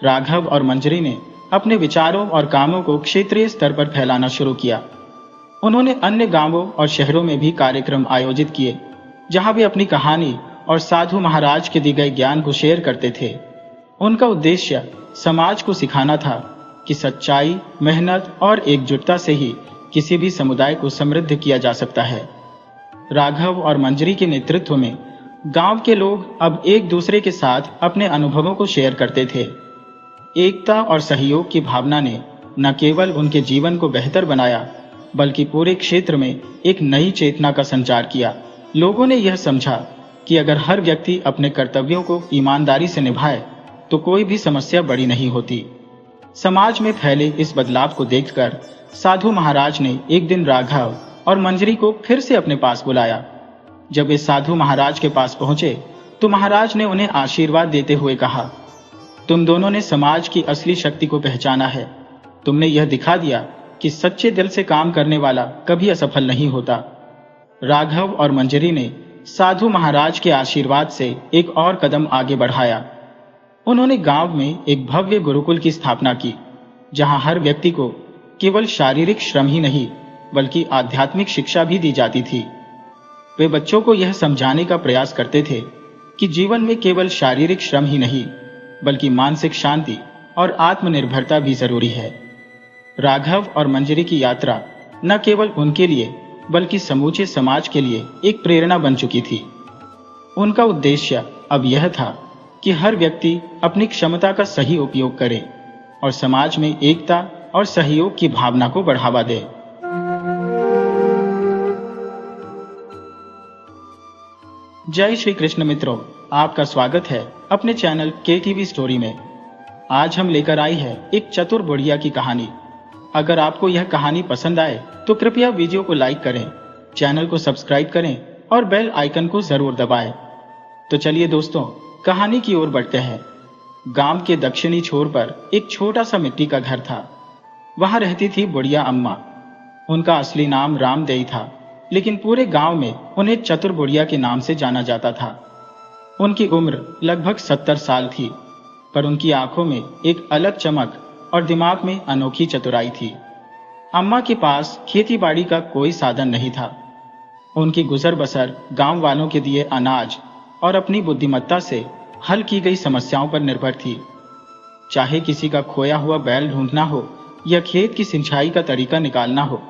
राघव और मंजरी ने अपने विचारों और कामों को क्षेत्रीय स्तर पर फैलाना शुरू किया। उन्होंने अन्य गांवों और शहरों में भी कार्यक्रम आयोजित किए, जहां वे अपनी कहानी और साधु महाराज के दिए गए ज्ञान को शेयर करते थे। उनका उद्देश्य समाज को सिखाना था कि सच्चाई, मेहनत और एकजुटता से ही किसी भी समुदाय को समृद्ध किया जा सकता है। राघव और मंजरी के नेतृत्व में गांव के लोग अब एक दूसरे के साथ अपने अनुभवों को शेयर करते थे। एकता और सहयोग की भावना ने न केवल उनके जीवन को बेहतर बनाया, बल्कि पूरे क्षेत्र में एक नई चेतना का संचार किया। लोगों ने यह समझा कि अगर हर व्यक्ति अपने कर्तव्यों को ईमानदारी से निभाए तो कोई भी समस्या बड़ी नहीं होती। समाज में फैले इस बदलाव को देखकर साधु महाराज ने एक दिन राघव और मंजरी को फिर से अपने पास बुलाया। जब वे साधु महाराज के पास पहुंचे तो महाराज ने उन्हें आशीर्वाद देते हुए कहा, तुम दोनों ने समाज की असली शक्ति को पहचाना है। तुमने यह दिखा दिया कि सच्चे दिल से काम करने वाला कभी असफल नहीं होता। राघव और मंजरी ने साधु महाराज के आशीर्वाद से एक और कदम आगे बढ़ाया। उन्होंने गांव में एक भव्य गुरुकुल की स्थापना की, जहां हर व्यक्ति को केवल शारीरिक श्रम ही नहीं बल्कि आध्यात्मिक शिक्षा भी दी जाती थी। वे बच्चों को यह समझाने का प्रयास करते थे कि जीवन में केवल शारीरिक श्रम ही नहीं बल्कि मानसिक शांति और आत्मनिर्भरता भी जरूरी है। राघव और मंजरी की यात्रा न केवल उनके लिए बल्कि समूचे समाज के लिए एक प्रेरणा बन चुकी थी। उनका उद्देश्य अब यह था कि हर व्यक्ति अपनी क्षमता का सही उपयोग करे और समाज में एकता और सहयोग की भावना को बढ़ावा दे। जय श्री कृष्ण मित्रों, आपका स्वागत है अपने चैनल केटीवी स्टोरी में। आज हम लेकर आए हैं एक चतुर बुढ़िया की कहानी। अगर आपको यह कहानी पसंद आए तो कृपया वीडियो को लाइक करें, चैनल को सब्सक्राइब करें और बेल आइकन को जरूर दबाएं। तो चलिए दोस्तों, कहानी की ओर बढ़ते हैं। गांव के दक्षिणी छोर पर एक छोटा सा मिट्टी का घर था। वहां रहती थी बुढ़िया अम्मा। उनका असली नाम रामदेई था, लेकिन पूरे गांव में उन्हें चतुर बुढ़िया के नाम से जाना जाता था। उनकी उम्र लगभग 70 साल थी, पर उनकी आंखों में एक अलग चमक और दिमाग में अनोखी चतुराई थी। अम्मा के पास खेती-बाड़ी का कोई साधन नहीं था। उनकी गुजर बसर गांव वालों के दिए अनाज और अपनी बुद्धिमत्ता से हल की गई समस्याओं पर निर्भर थी। चाहे किसी का खोया हुआ बैल ढूंढना हो या खेत की सिंचाई का तरीका निकालना हो,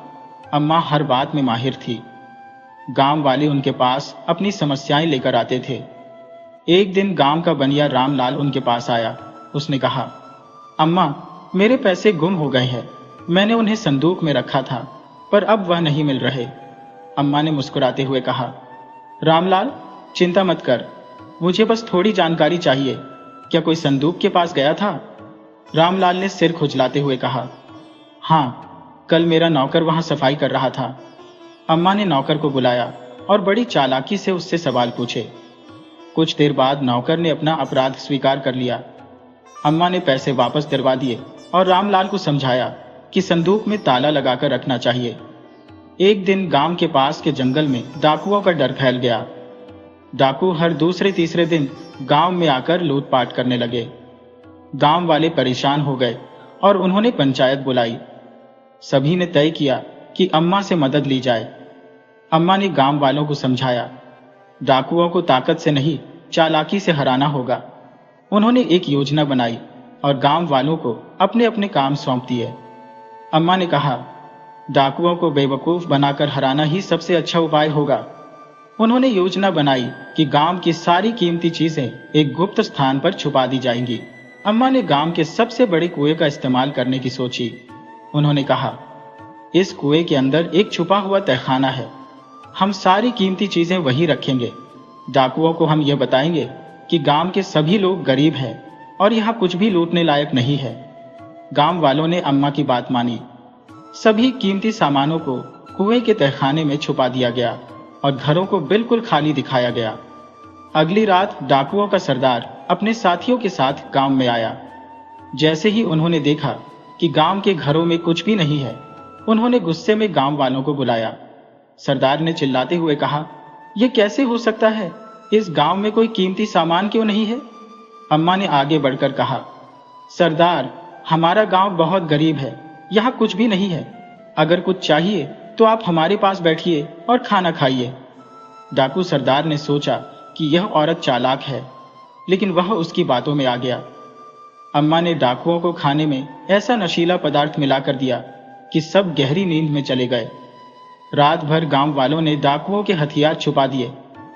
अम्मा हर बात में माहिर थी। गांव वाले उनके पास अपनी समस्याएं लेकर आते थे। एक दिन गांव का बनिया रामलाल उनके पास आया। उसने कहा, अम्मा, मेरे पैसे गुम हो गए हैं। मैंने उन्हें संदूक में रखा था, पर अब वह नहीं मिल रहे। अम्मा ने मुस्कुराते हुए कहा, रामलाल, चिंता मत कर, मुझे बस थोड़ी जानकारी चाहिए। क्या कोई संदूक के पास गया था? रामलाल ने सिर खुजलाते हुए कहा, हाँ, कल मेरा नौकर वहां सफाई कर रहा था। अम्मा ने नौकर को बुलाया और बड़ी चालाकी से उससे सवाल पूछे। कुछ देर बाद नौकर ने अपना अपराध स्वीकार कर लिया। अम्मा ने पैसे वापस दिलवा दिए और रामलाल को समझाया कि संदूक में ताला लगाकर रखना चाहिए। एक दिन गांव के पास के जंगल में डाकुओं का डर फैल गया। डाकू हर दूसरे तीसरे दिन गांव में आकर लूटपाट करने लगे। गांव वाले परेशान हो गए और उन्होंने पंचायत बुलाई। सभी ने तय किया कि अम्मा से मदद ली जाए। अम्मा ने गांव वालों को समझाया, डाकुओं को ताकत से नहीं, चालाकी से हराना होगा। उन्होंने एक योजना बनाई और गांव वालों को अपने अपने काम सौंप दिए। अम्मा ने कहा, डाकुओं को बेवकूफ बनाकर हराना ही सबसे अच्छा उपाय होगा। उन्होंने योजना बनाई कि गांव की सारी कीमती चीजें एक गुप्त स्थान पर छुपा दी जाएंगी। अम्मा ने गांव के सबसे बड़े कुएं का इस्तेमाल करने की सोची। उन्होंने कहा, इस कुएं के अंदर एक छुपा हुआ तहखाना है। हम सारी कीमती चीजें वहीं रखेंगे। डाकुओं को हम यह बताएंगे कि गांव के सभी लोग गरीब हैं और यहाँ कुछ भी लूटने लायक नहीं है। गांव वालों ने अम्मा की बात मानी। सभी कीमती सामानों को कुएं के तहखाने में छुपा दिया गया और घरों को बिल्कुल खाली दिखाया गया। अगली रात डाकुओं का सरदार अपने साथियों के साथ गांव में आया। जैसे ही उन्होंने देखा कि गांव के घरों में कुछ भी नहीं है, उन्होंने गुस्से में गांव वालों को बुलाया। सरदार ने चिल्लाते हुए कहा, यह कैसे हो सकता है? इस गांव में कोई कीमती सामान क्यों नहीं है? अम्मा ने आगे बढ़कर कहा, सरदार, हमारा गांव बहुत गरीब है, यहाँ कुछ भी नहीं है। अगर कुछ चाहिए तो आप हमारे पास बैठिए और खाना खाइए। डाकू सरदार ने सोचा कि यह औरत चालाक है, लेकिन वह उसकी बातों में आ गया। अम्मा ने डाकुओं को खाने में ऐसा नशीला पदार्थ मिलाकर दिया कि सब गहरी नींद में चले गए। रात भर गांव वालों ने डाकुओं के हथियार छुपा दिए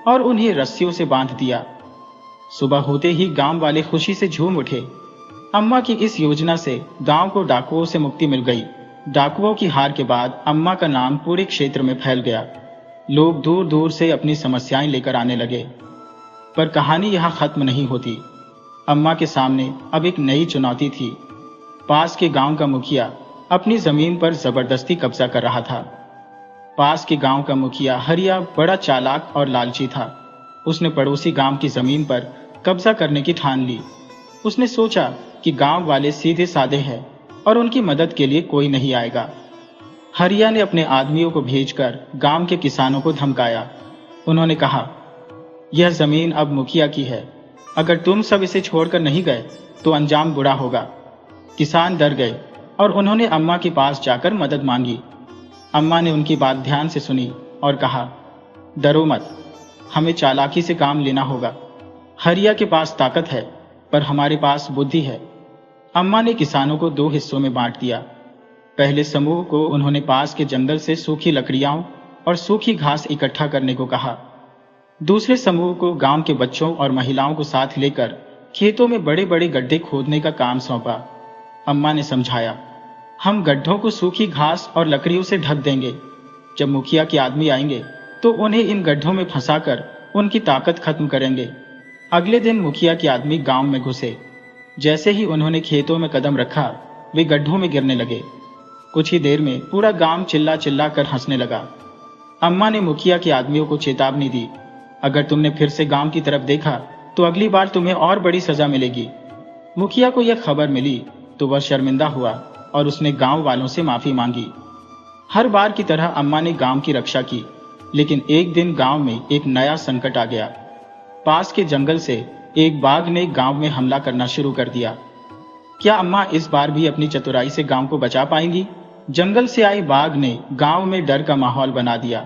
और उन्हें रस्सियों से बांध दिया। सुबह होते ही गांव वाले खुशी से झूम उठे। अम्मा की इस योजना से गांव को डाकुओं से मुक्ति मिल गई। डाकुओं की हार के बाद अम्मा का नाम पूरे क्षेत्र में फैल गया। लोग दूर दूर से अपनी समस्याएं लेकर आने लगे। पर कहानी यहाँ खत्म नहीं होती। अम्मा के सामने अब एक नई चुनौती थी। पास के गांव का मुखिया अपनी जमीन पर जबरदस्ती कब्जा कर रहा था। पास के गांव का मुखिया हरिया बड़ा चालाक और लालची था। उसने पड़ोसी गांव की जमीन पर कब्जा करने की ठान ली। उसने सोचा कि गांव वाले सीधे साधे हैं और उनकी मदद के लिए कोई नहीं आएगा। हरिया ने अपने आदमियों को भेजकर गांव के किसानों को धमकाया। उन्होंने कहा, यह जमीन अब मुखिया की है। अगर तुम सब इसे छोड़कर नहीं गए तो अंजाम बुरा होगा। किसान डर गए और उन्होंने अम्मा के पास जाकर मदद मांगी। अम्मा ने उनकी बात ध्यान से सुनी और कहा, डरो मत, हमें चालाकी से काम लेना होगा। हरिया के पास ताकत है, पर हमारे पास बुद्धि है। अम्मा ने किसानों को 2 हिस्सों में बांट दिया। पहले समूह को उन्होंने पास के जंगल से सूखी लकड़ियां और सूखी घास इकट्ठा करने को कहा। दूसरे समूह को गांव के बच्चों और महिलाओं को साथ लेकर खेतों में बड़े बड़े गड्ढे खोदने का काम सौंपा। अम्मा ने समझाया, हम गड्ढों को सूखी घास और लकड़ियों से ढक देंगे। जब मुखिया के आदमी आएंगे तो उन्हें इन गड्ढों में फंसाकर उनकी ताकत खत्म करेंगे। अगले दिन मुखिया के आदमी गांव में घुसे। जैसे ही उन्होंने खेतों में कदम रखा, वे गड्ढों में गिरने लगे। कुछ ही देर में पूरा गांव चिल्ला चिल्ला कर हंसने लगा। अम्मा ने मुखिया के आदमियों को चेतावनी दी, अगर तुमने फिर से गांव की तरफ देखा तो अगली बार तुम्हें और बड़ी सजा मिलेगी। मुखिया को यह खबर मिली तो वह शर्मिंदा हुआ और उसने गांव वालों से माफी मांगी। हर बार की तरह अम्मा ने गांव की रक्षा की, लेकिन एक दिन गांव में एक नया संकट आ गया। पास के जंगल से एक बाघ ने गांव में हमला करना शुरू कर दिया। क्या अम्मा इस बार भी अपनी चतुराई से गांव को बचा पाएंगी? जंगल से आए बाघ ने गांव में डर का माहौल बना दिया।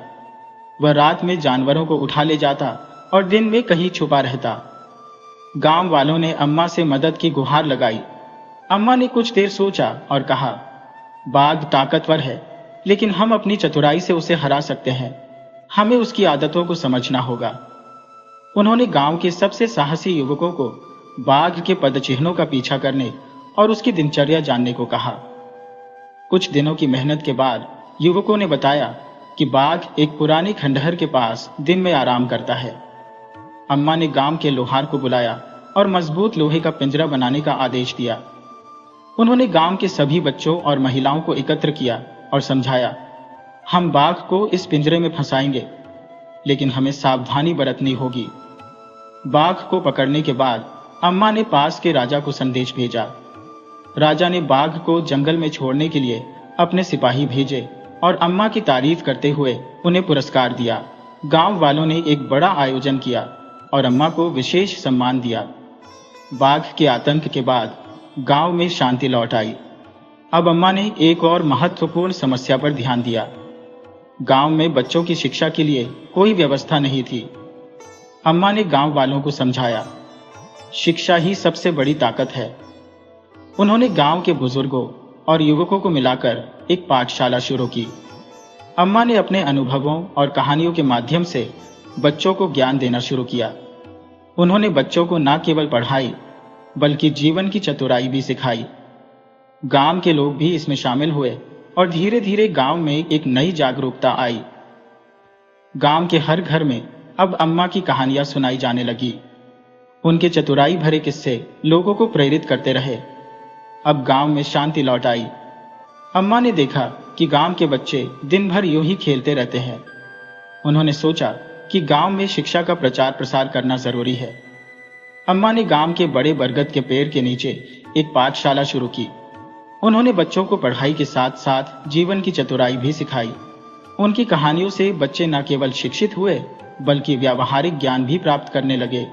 वह रात में जानवरों को उठा ले जाता और दिन में कहीं छुपा रहता। गांव वालों ने अम्मा से मदद की गुहार लगाई। अम्मा ने कुछ देर सोचा और कहा, बाघ ताकतवर है, लेकिन हम अपनी चतुराई से उसे हरा सकते हैं। हमें उसकी आदतों को समझना होगा। उन्होंने गांव के सबसे साहसी युवकों को बाघ के पदचिन्हों का पीछा करने और उसकी दिनचर्या जानने को कहा। कुछ दिनों की मेहनत के बाद युवकों ने बताया कि बाघ एक पुरानी खंडहर के पास दिन में आराम करता है। अम्मा ने गांव के लोहार को बुलाया और मजबूत लोहे का पिंजरा बनाने का आदेश दिया। उन्होंने गांव के सभी बच्चों और महिलाओं को एकत्र किया और समझाया, हम बाघ को इस पिंजरे में फंसाएंगे, लेकिन हमें सावधानी बरतनी होगी। बाघ को पकड़ने के बाद अम्मा ने पास के राजा को संदेश भेजा। राजा ने बाघ को जंगल में छोड़ने के लिए अपने सिपाही भेजे और अम्मा की तारीफ करते हुए उन्हें पुरस्कार दिया। गांव वालों ने एक बड़ा आयोजन किया और अम्मा को विशेष सम्मान दिया। बाघ के आतंक के बाद गांव में शांति लौट आई। अब अम्मा ने एक और महत्वपूर्ण समस्या पर ध्यान दिया। गांव में बच्चों की शिक्षा के लिए कोई व्यवस्था नहीं थी। अम्मा ने गांव वालों को समझाया, शिक्षा ही सबसे बड़ी ताकत है। उन्होंने गांव के बुजुर्गों और युवकों को मिलाकर एक पाठशाला शुरू की। अम्मा ने अपने अनुभवों और कहानियों के माध्यम से बच्चों को ज्ञान देना शुरू किया। उन्होंने बच्चों को न केवल पढ़ाई बल्कि जीवन की चतुराई भी सिखाई। गांव के लोग भी इसमें शामिल हुए और धीरे धीरे गांव में एक नई जागरूकता आई। गांव के हर घर में अब अम्मा की कहानियां सुनाई जाने लगी। उनके चतुराई भरे किस्से लोगों को प्रेरित करते रहे। अब गांव में शांति लौट आई। अम्मा ने देखा कि गांव के बच्चे दिन भर यूं ही खेलते रहते हैं। उन्होंने सोचा कि गांव में शिक्षा का प्रचार प्रसार करना जरूरी है। अम्मा ने गांव के बड़े बरगद के पेड़ के नीचे एक पाठशाला शुरू की। उन्होंने बच्चों को पढ़ाई के साथ साथ जीवन की चतुराई भी सिखाई। उनकी कहानियों से बच्चे न केवल शिक्षित हुए बल्कि व्यावहारिक ज्ञान भी प्राप्त करने लगे।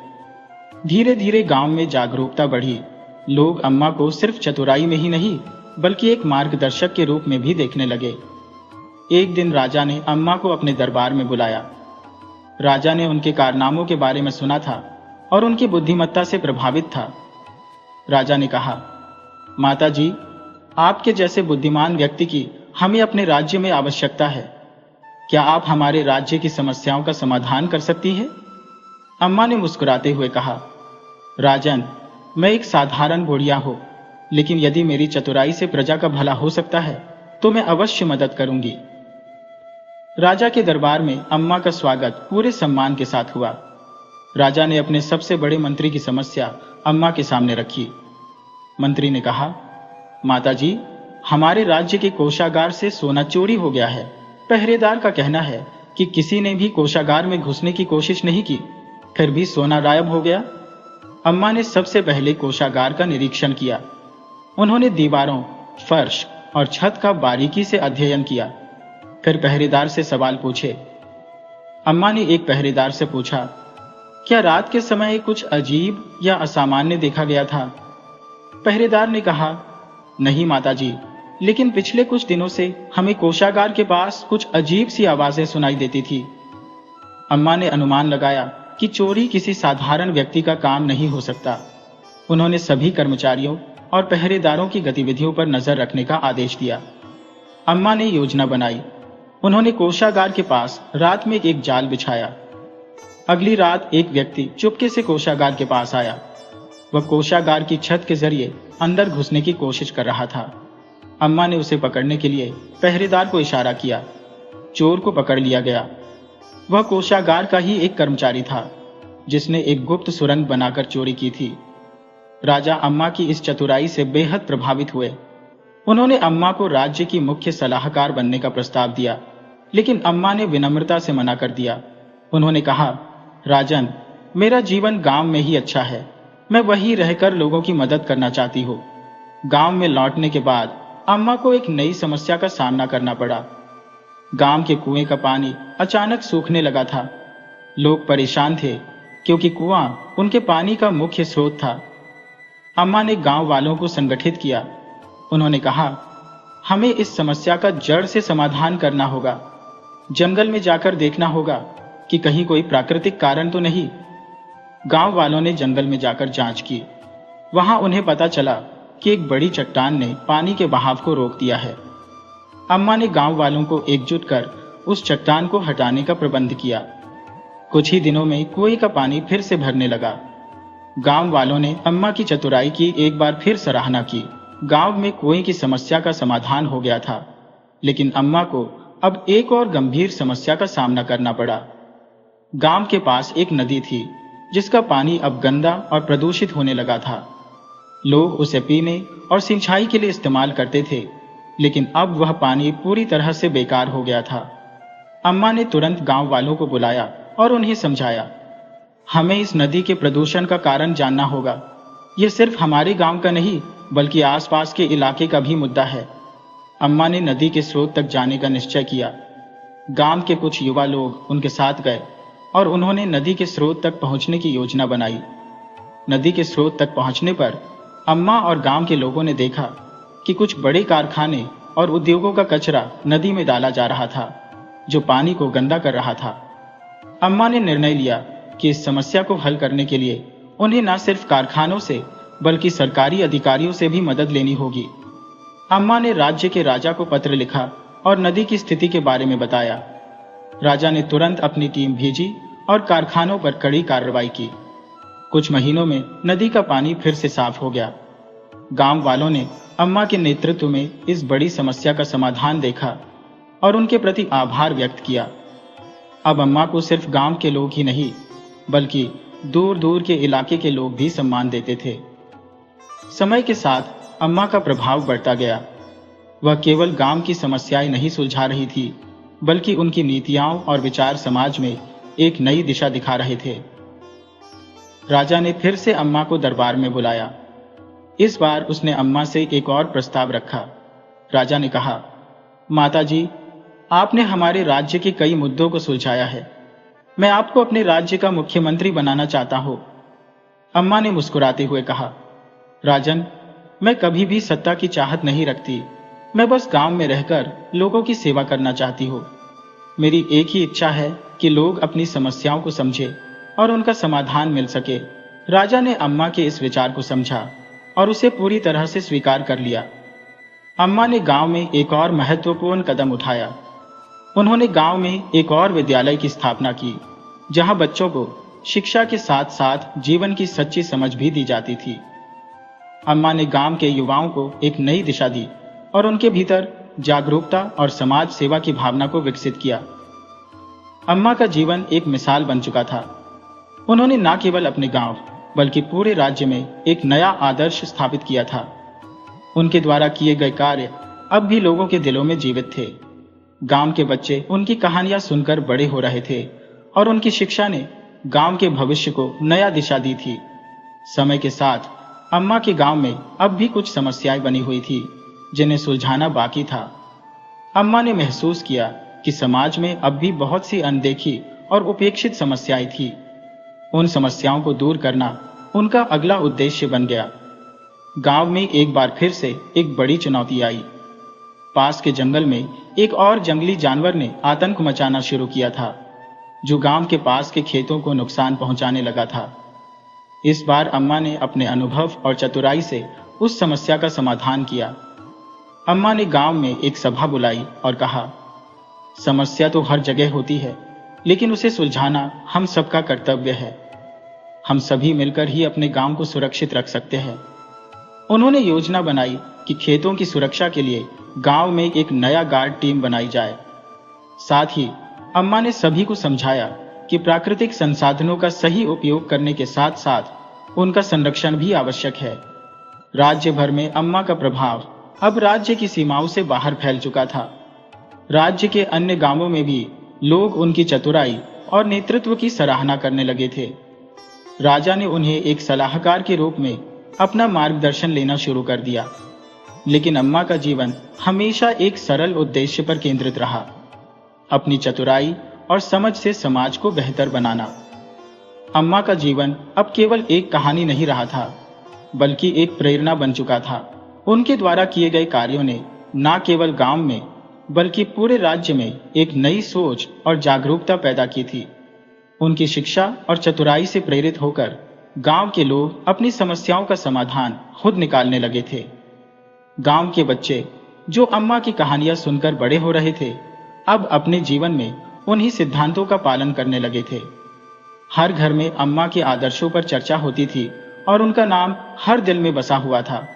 धीरे धीरे गांव में जागरूकता बढ़ी। लोग अम्मा को सिर्फ चतुराई में ही नहीं बल्कि एक मार्गदर्शक के रूप में भी देखने लगे। एक दिन राजा ने अम्मा को अपने दरबार में बुलाया। राजा ने उनके कारनामों के बारे में सुना था और उनकी बुद्धिमत्ता से प्रभावित था। राजा ने कहा, माता जी, आपके जैसे बुद्धिमान व्यक्ति की हमें अपने राज्य में आवश्यकता है। क्या आप हमारे राज्य की समस्याओं का समाधान कर सकती हैं? अम्मा ने मुस्कुराते हुए कहा, राजन, मैं एक साधारण बुढ़िया हूं, लेकिन यदि मेरी चतुराई से प्रजा का भला हो सकता है तो मैं अवश्य मदद करूंगी। राजा के दरबार में अम्मा का स्वागत पूरे सम्मान के साथ हुआ। राजा ने अपने सबसे बड़े मंत्री की समस्या अम्मा के सामने रखी। मंत्री ने कहा, माता जी, हमारे राज्य के कोषागार से सोना चोरी हो गया है। पहरेदार का कहना है कि किसी ने भी कोषागार में घुसने की कोशिश नहीं की, फिर भी सोना गायब हो गया। अम्मा ने सबसे पहले कोषागार का निरीक्षण किया। उन्होंने दीवारों, फर्श और छत का बारीकी से अध्ययन किया। फिर पहरेदार से सवाल पूछे। अम्मा ने एक पहरेदार से पूछा, क्या रात के समय कुछ अजीब या असामान्य देखा गया था? पहरेदार ने कहा, नहीं माताजी, लेकिन पिछले कुछ दिनों से हमें कोषागार के पास कुछ अजीब सी आवाजें सुनाई देती थी। अम्मा ने अनुमान लगाया कि चोरी किसी साधारण व्यक्ति का काम नहीं हो सकता। उन्होंने सभी कर्मचारियों और पहरेदारों की गतिविधियों पर नजर रखने का आदेश दिया। अम्मा ने योजना बनाई। उन्होंने कोषागार के पास रात में एक जाल बिछाया। अगली रात एक व्यक्ति चुपके से कोषागार के पास आया। वह कोषागार की छत के जरिए अंदर घुसने की कोशिश कर रहा था। अम्मा ने उसे पकड़ने के लिए पहरेदार को इशारा किया। चोर को पकड़ लिया गया। वह कोषागार का ही एक कर्मचारी था जिसने एक गुप्त सुरंग बनाकर चोरी की थी। राजा अम्मा की इस चतुराई से बेहद प्रभावित हुए। उन्होंने अम्मा को राज्य की मुख्य सलाहकार बनने का प्रस्ताव दिया, लेकिन अम्मा ने विनम्रता से मना कर दिया। उन्होंने कहा, राजन, मेरा जीवन गांव में ही अच्छा है। मैं वहीं रहकर लोगों की मदद करना चाहती हूँ। गांव में लौटने के बाद अम्मा को एक नई समस्या का सामना करना पड़ा। गांव के कुएं का पानी अचानक सूखने लगा था। लोग परेशान थे क्योंकि कुआं उनके पानी का मुख्य स्रोत था। अम्मा ने गांव वालों को संगठित किया। उन्होंने कहा, हमें इस समस्या का जड़ से समाधान करना होगा। जंगल में जाकर देखना होगा कि कहीं कोई प्राकृतिक कारण तो नहीं। गांव वालों ने जंगल में जाकर जांच की। वहां उन्हें पता चला कि एक बड़ी चट्टान ने पानी के बहाव को रोक दिया है। अम्मा ने गांव वालों को एकजुट कर उस चट्टान को हटाने का प्रबंध किया। कुछ ही दिनों में कुएं का पानी फिर से भरने लगा। गांव वालों ने अम्मा की चतुराई की एक बार फिर सराहना की। गांव में कुएं की समस्या का समाधान हो गया था, लेकिन अम्मा को अब एक और गंभीर समस्या का सामना करना पड़ा। गांव के पास एक नदी थी जिसका पानी अब गंदा और प्रदूषित होने लगा था। लोग उसे पीने और सिंचाई के लिए इस्तेमाल करते थे, लेकिन अब वह पानी पूरी तरह से बेकार हो गया था। अम्मा ने तुरंत गांव वालों को बुलाया और उन्हें समझाया, हमें इस नदी के प्रदूषण का कारण जानना होगा। यह सिर्फ हमारे गांव का नहीं बल्कि आसपास के इलाके का भी मुद्दा है। अम्मा ने नदी के स्रोत तक जाने का निश्चय किया। गांव के कुछ युवा लोग उनके साथ गए और उन्होंने नदी के स्रोत तक पहुंचने की योजना बनाई। नदी के स्रोत तक पहुंचने पर अम्मा और गांव के लोगों ने देखा कि कुछ बड़े कारखाने और उद्योगों का कचरा नदी में डाला जा रहा था, जो पानी को गंदा कर रहा था। अम्मा ने निर्णय लिया कि इस समस्या को हल करने के लिए उन्हें न सिर्फ कारखानों से बल्कि सरकारी अधिकारियों से भी मदद लेनी होगी। अम्मा ने राज्य के राजा को पत्र लिखा और नदी की स्थिति के बारे में बताया। राजा ने तुरंत अपनी टीम भेजी और कारखानों पर कड़ी कार्रवाई की। कुछ महीनों में नदी का पानी फिर से साफ हो गया। गांव वालों ने अम्मा के नेतृत्व में इस बड़ी समस्या का समाधान देखा और उनके प्रति आभार व्यक्त किया। अब अम्मा को सिर्फ गांव के लोग ही नहीं, बल्कि दूर दूर के इलाके के लोग भी सम्मान देते थे। समय के साथ अम्मा का प्रभाव बढ़ता गया। वह केवल गांव की समस्याएं नहीं सुलझा रही थी, बल्कि उनकी नीतियां और विचार समाज में एक नई दिशा दिखा रहे थे। राजा ने फिर से अम्मा को दरबार में बुलाया। इस बार उसने अम्मा से एक और प्रस्ताव रखा। राजा ने कहा, माताजी, आपने हमारे राज्य के कई मुद्दों को सुलझाया है। मैं आपको अपने राज्य का मुख्यमंत्री बनाना चाहता हूं। अम्मा ने मुस्कुराते हुए कहा, राजन, मैं कभी भी सत्ता की चाहत नहीं रखती। मैं बस गांव में रहकर लोगों की सेवा करना चाहती हूँ। मेरी एक ही इच्छा है कि लोग अपनी समस्याओं को समझे और उनका समाधान मिल सके। राजा ने अम्मा के इस विचार को समझा और उसे पूरी तरह से स्वीकार कर लिया। अम्मा ने गांव में एक और महत्वपूर्ण कदम उठाया। उन्होंने गांव में एक और विद्यालय की स्थापना की, जहां बच्चों को शिक्षा के साथ साथ जीवन की सच्ची समझ भी दी जाती थी। अम्मा ने गांव के युवाओं को एक नई दिशा दी और उनके भीतर जागरूकता और समाज सेवा की भावना को विकसित किया। अम्मा का जीवन एक मिसाल बन चुका था। उन्होंने न केवल अपने गांव, बल्कि पूरे राज्य में एक नया आदर्श स्थापित किया था। उनके द्वारा किए गए कार्य अब भी लोगों के दिलों में जीवित थे। गांव के बच्चे उनकी कहानियां सुनकर बड़े हो रहे थे और उनकी शिक्षा ने गांव के भविष्य को नया दिशा दी थी। समय के साथ अम्मा के गांव में अब भी कुछ समस्याएं बनी हुई थी, जिन्हें सुलझाना बाकी था। अम्मा ने महसूस किया कि समाज में अब भी बहुत सी अनदेखी और उपेक्षित समस्याएं थी। उन समस्याओं को दूर करना उनका अगला उद्देश्य बन गया। गांव में एक बार फिर से एक बड़ी चुनौती आई। पास के जंगल में एक और जंगली जानवर ने आतंक मचाना शुरू किया था, जो गांव के पास के खेतों को नुकसान पहुंचाने लगा था। इस बार अम्मा ने अपने अनुभव और चतुराई से उस समस्या का समाधान किया। अम्मा ने गांव में एक सभा बुलाई और कहा, समस्या तो हर जगह होती है, लेकिन उसे सुलझाना हम सबका कर्तव्य है। हम सभी मिलकर ही अपने गांव को सुरक्षित रख सकते हैं। उन्होंने योजना बनाई कि खेतों की सुरक्षा के लिए गांव में एक नया गार्ड टीम बनाई जाए। साथ ही अम्मा ने सभी को समझाया कि प्राकृतिक संसाधनों का सही उपयोग करने के साथ साथ उनका संरक्षण भी आवश्यक है। राज्य भर में अम्मा का प्रभाव अब राज्य की सीमाओं से बाहर फैल चुका था। राज्य के अन्य गांवों में भी लोग उनकी चतुराई और नेतृत्व की सराहना करने लगे थे। राजा ने उन्हें एक सलाहकार के रूप में अपना मार्गदर्शन लेना शुरू कर दिया। लेकिन अम्मा का जीवन हमेशा एक सरल उद्देश्य पर केंद्रित रहा, अपनी चतुराई और समझ से समाज को बेहतर बनाना। अम्मा का जीवन अब केवल एक कहानी नहीं रहा था, बल्कि एक प्रेरणा बन चुका था। उनके द्वारा किए गए कार्यों ने न केवल गांव में, बल्कि पूरे राज्य में एक नई सोच और जागरूकता पैदा की थी। उनकी शिक्षा और चतुराई से प्रेरित होकर गांव के लोग अपनी समस्याओं का समाधान खुद निकालने लगे थे। गांव के बच्चे जो अम्मा की कहानियां सुनकर बड़े हो रहे थे, अब अपने जीवन में उन्हीं सिद्धांतों का पालन करने लगे थे। हर घर में अम्मा के आदर्शों पर चर्चा होती थी और उनका नाम हर दिल में बसा हुआ था।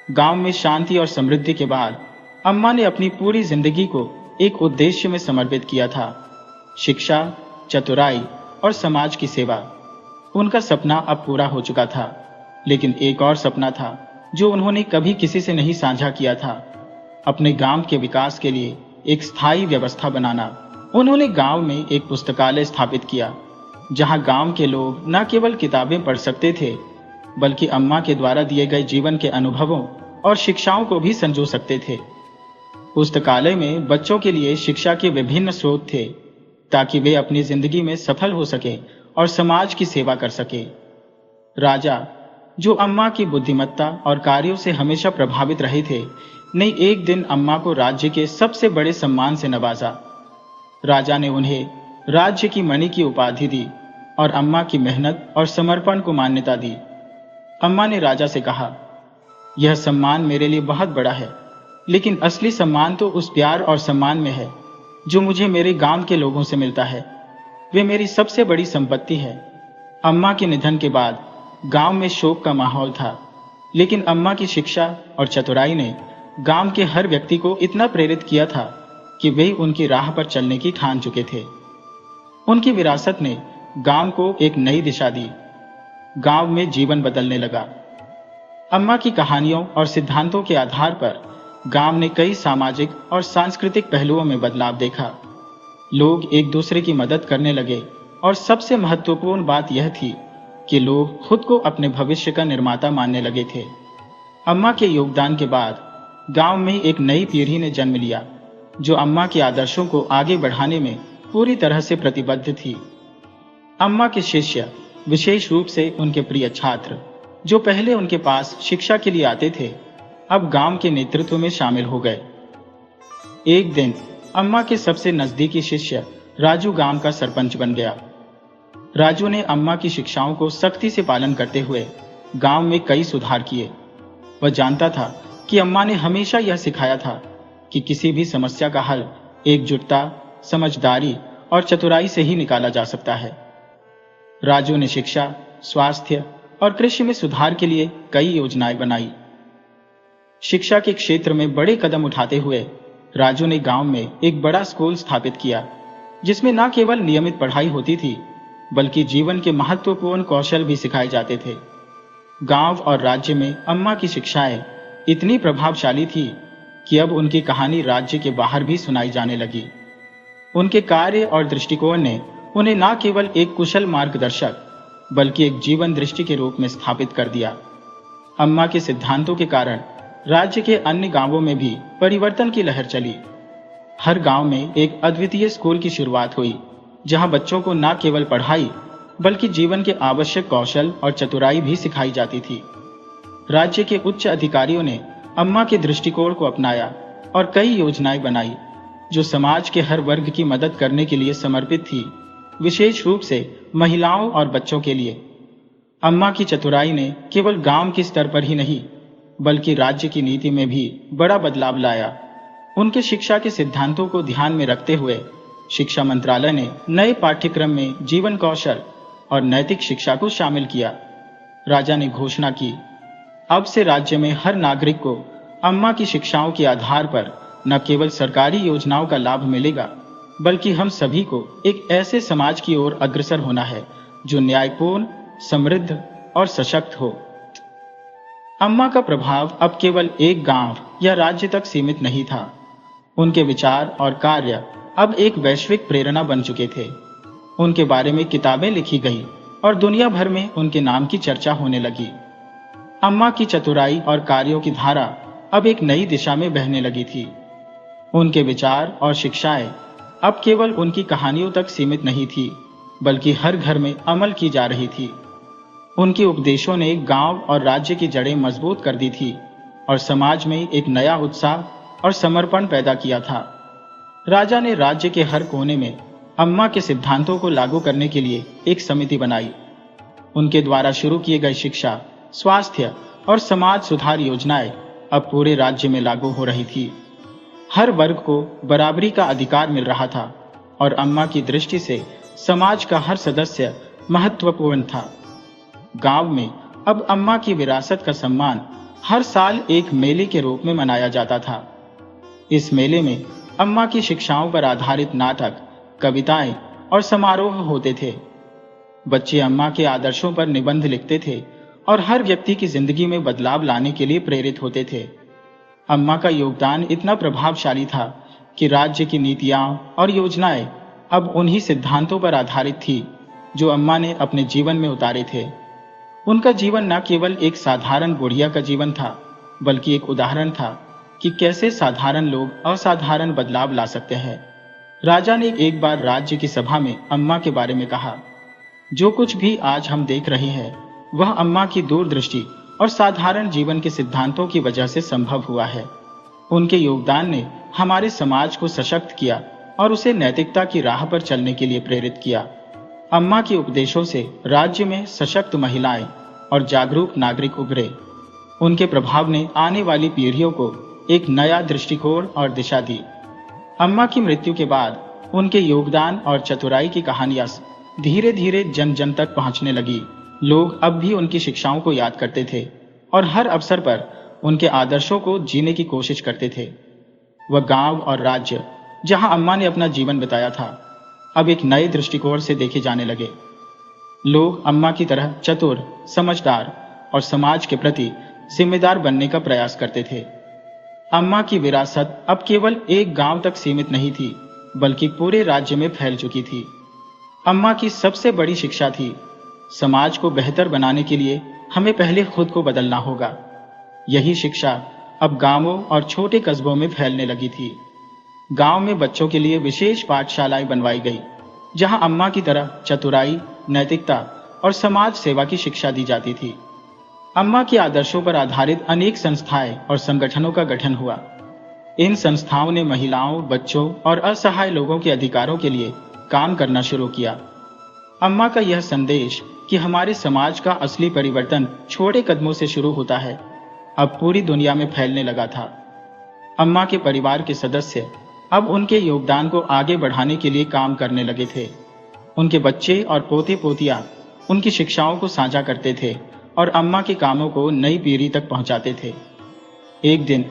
गांव में शांति और समृद्धि के बाद अम्मा ने अपनी पूरी जिंदगी को एक उद्देश्य में समर्पित किया था, शिक्षा, चतुराई और समाज की सेवा। उनका सपना अब पूरा हो चुका था, लेकिन एक और सपना था जो उन्होंने कभी किसी से नहीं साझा किया था, अपने गांव के विकास के लिए एक स्थायी व्यवस्था बनाना। उन्होंने गांव में एक पुस्तकालय स्थापित किया, जहां गांव के लोग न केवल किताबें पढ़ सकते थे, बल्कि अम्मा के द्वारा दिए गए जीवन के अनुभवों और शिक्षाओं को भी संजो सकते थे। पुस्तकालय में बच्चों के लिए शिक्षा के विभिन्न स्रोत थे, ताकि वे अपनी जिंदगी में सफल हो सके और समाज की सेवा कर सके। राजा, जो अम्मा की बुद्धिमत्ता और कार्यों से हमेशा प्रभावित रहे थे, ने एक दिन अम्मा को राज्य के सबसे बड़े सम्मान से नवाजा। राजा ने उन्हें राज्य की मणि की उपाधि दी और अम्मा की मेहनत और समर्पण को मान्यता दी। अम्मा ने राजा से कहा, यह सम्मान मेरे लिए बहुत बड़ा है, लेकिन असली सम्मान तो उस प्यार और सम्मान में है जो मुझे मेरे गांव के लोगों से मिलता है। वे मेरी सबसे बड़ी संपत्ति है। अम्मा के निधन के बाद गांव में शोक का माहौल था। लेकिन अम्मा की शिक्षा और चतुराई ने गांव के हर व्यक्ति को इतना प्रेरित किया था कि वे उनकी राह पर चलने की ठान चुके थे। उनकी विरासत ने गांव को एक नई दिशा दी। गांव में जीवन बदलने लगा। अम्मा की कहानियों और सिद्धांतों के आधार पर गांव ने कई सामाजिक और सांस्कृतिक पहलुओं में बदलाव देखा। लोग एक दूसरे की मदद करने लगे और सबसे महत्वपूर्ण बात यह थी कि लोग खुद को अपने भविष्य का निर्माता मानने लगे थे। अम्मा के योगदान के बाद गांव में एक नई पीढ़ी ने जन्म लिया जो अम्मा के आदर्शों को आगे बढ़ाने में पूरी तरह से प्रतिबद्ध थी। अम्मा के शिष्य, विशेष रूप से उनके प्रिय छात्र जो पहले उनके पास शिक्षा के लिए आते थे, अब गांव के नेतृत्व में शामिल हो गए। एक दिन अम्मा के सबसे नजदीकी शिष्य राजू गांव का सरपंच बन गया। राजू ने अम्मा की शिक्षाओं को सख्ती से पालन करते हुए गांव में कई सुधार किए। वह जानता था कि अम्मा ने हमेशा यह सिखाया था कि किसी भी समस्या का हल एकजुटता, समझदारी और चतुराई से ही निकाला जा सकता है। राजू ने शिक्षा, स्वास्थ्य और कृषि में सुधार के लिए कई योजनाएं बनाई। शिक्षा के क्षेत्र में बड़े कदम उठाते हुए राजू ने गांव में एक बड़ा स्कूल स्थापित किया जिसमें न केवल नियमित पढ़ाई होती थी बल्कि जीवन के महत्वपूर्ण कौशल भी सिखाए जाते थे। गांव और राज्य में अम्मा की शिक्षाएं इतनी प्रभावशाली थी कि अब उनकी कहानी राज्य के बाहर भी सुनाई जाने लगी। उनके कार्य और दृष्टिकोण ने उन्हें न केवल एक कुशल मार्गदर्शक बल्कि एक जीवन दृष्टि के रूप में स्थापित कर दिया। अम्मा के सिद्धांतों के कारण राज्य के अन्य गांवों में भी परिवर्तन की लहर चली। हर गांव में एक अद्वितीय स्कूल की शुरुआत हुई जहां बच्चों को न केवल पढ़ाई बल्कि जीवन के आवश्यक कौशल और चतुराई भी सिखाई जाती थी। राज्य के उच्च अधिकारियों ने अम्मा के दृष्टिकोण को अपनाया और कई योजनाएं बनाई जो समाज के हर वर्ग की मदद करने के लिए समर्पित थी, विशेष रूप से महिलाओं और बच्चों के लिए। अम्मा की चतुराई ने केवल गांव के स्तर पर ही नहीं बल्कि राज्य की नीति में भी बड़ा बदलाव लाया। उनके शिक्षा के सिद्धांतों को ध्यान में रखते हुए शिक्षा मंत्रालय ने नए पाठ्यक्रम में जीवन कौशल और नैतिक शिक्षा को शामिल किया। राजा ने घोषणा की, अब से राज्य में हर नागरिक को अम्मा की शिक्षाओं के आधार पर न केवल सरकारी योजनाओं का लाभ मिलेगा बल्कि हम सभी को एक ऐसे समाज की ओर अग्रसर होना है जो न्यायपूर्ण, समृद्ध और सशक्त हो। अम्मा का प्रभाव अब केवल एक गांव या राज्य तक सीमित नहीं था। उनके विचार और कार्य अब एक वैश्विक प्रेरणा बन चुके थे। उनके बारे में किताबें लिखी गई और दुनिया भर में उनके नाम की चर्चा होने लगी। अम्मा की चतुराई और कार्यों की धारा अब एक नई दिशा में बहने लगी थी। उनके विचार और शिक्षाएं अब केवल उनकी कहानियों तक सीमित नहीं थी बल्कि हर घर में अमल की जा रही थी। उनके उपदेशों ने गांव और राज्य की जड़ें मजबूत कर दी थी और समाज में एक नया उत्साह और समर्पण पैदा किया था। राजा ने राज्य के हर कोने में अम्मा के सिद्धांतों को लागू करने के लिए एक समिति बनाई। उनके द्वारा शुरू किए गए शिक्षा, स्वास्थ्य और समाज सुधार योजनाएं अब पूरे राज्य में लागू हो रही थी। हर वर्ग को बराबरी का अधिकार मिल रहा था और अम्मा की दृष्टि से समाज का हर सदस्य महत्वपूर्ण था। गांव में अब अम्मा की विरासत का सम्मान हर साल एक मेले के रूप में मनाया जाता था। इस मेले में अम्मा की शिक्षाओं पर आधारित नाटक, कविताएं और समारोह होते थे। बच्चे अम्मा के आदर्शों पर निबंध लिखते थे और हर व्यक्ति की जिंदगी में बदलाव लाने के लिए प्रेरित होते थे। अम्मा का योगदान इतना प्रभावशाली था कि राज्य की नीतियां और योजनाएं अब उन्हीं सिद्धांतों पर आधारित थी जो अम्मा ने अपने जीवन में उतारे थे। उनका जीवन न केवल एक साधारण बुढ़िया का जीवन था बल्कि एक उदाहरण था कि कैसे साधारण लोग असाधारण बदलाव ला सकते हैं। राजा ने एक बार राज्य की सभा में अम्मा के बारे में कहा, जो कुछ भी आज हम देख रहे हैं वह अम्मा की दूरदृष्टि और साधारण जीवन के सिद्धांतों की वजह से संभव हुआ है। उनके योगदान ने हमारे समाज को सशक्त किया और उसे नैतिकता की राह पर चलने के लिए प्रेरित किया। अम्मा के उपदेशों से राज्य में सशक्त महिलाएं और जागरूक नागरिक उभरे। उनके प्रभाव ने आने वाली पीढ़ियों को एक नया दृष्टिकोण और दिशा दी। अम्मा की मृत्यु के बाद उनके योगदान और चतुराई की कहानियां धीरे धीरे जन जन तक पहुंचने लगी। लोग अब भी उनकी शिक्षाओं को याद करते थे और हर अवसर पर उनके आदर्शों को जीने की कोशिश करते थे। वह गांव और राज्य जहां अम्मा ने अपना जीवन बिताया था, अब एक नए दृष्टिकोण से देखे जाने लगे। लोग अम्मा की तरह चतुर, समझदार और समाज के प्रति जिम्मेदार बनने का प्रयास करते थे। अम्मा की विरासत अब केवल एक गांव तक सीमित नहीं थी, बल्कि पूरे राज्य में फैल चुकी थी। अम्मा की सबसे बड़ी शिक्षा थी, समाज को बेहतर बनाने के लिए हमें पहले खुद को बदलना होगा। यही शिक्षा अब गांवों और छोटे कस्बों में फैलने लगी थी। गांव में बच्चों के लिए विशेष पाठशालाएं बनवाई गई, जहां अम्मा की तरह चतुराई, नैतिकता और समाज सेवा की शिक्षा दी जाती थी। अम्मा के आदर्शों पर आधारित अनेक संस्थाएं और संगठनों का गठन हुआ। इन संस्थाओं ने महिलाओं, बच्चों और असहाय लोगों के अधिकारों के लिए काम करना शुरू किया। अम्मा का यह संदेश कि हमारे समाज का असली परिवर्तन छोटे कदमों से शुरू होता है, अब पूरी दुनिया में फैलने लगा था। अम्मा के परिवार के सदस्य अब उनके योगदान को आगे बढ़ाने के लिए काम करने लगे थे। उनके बच्चे और पोते पोतियां उनकी शिक्षाओं को साझा करते थे और अम्मा के कामों को नई पीढ़ी तक पहुंचाते थे। एक दिन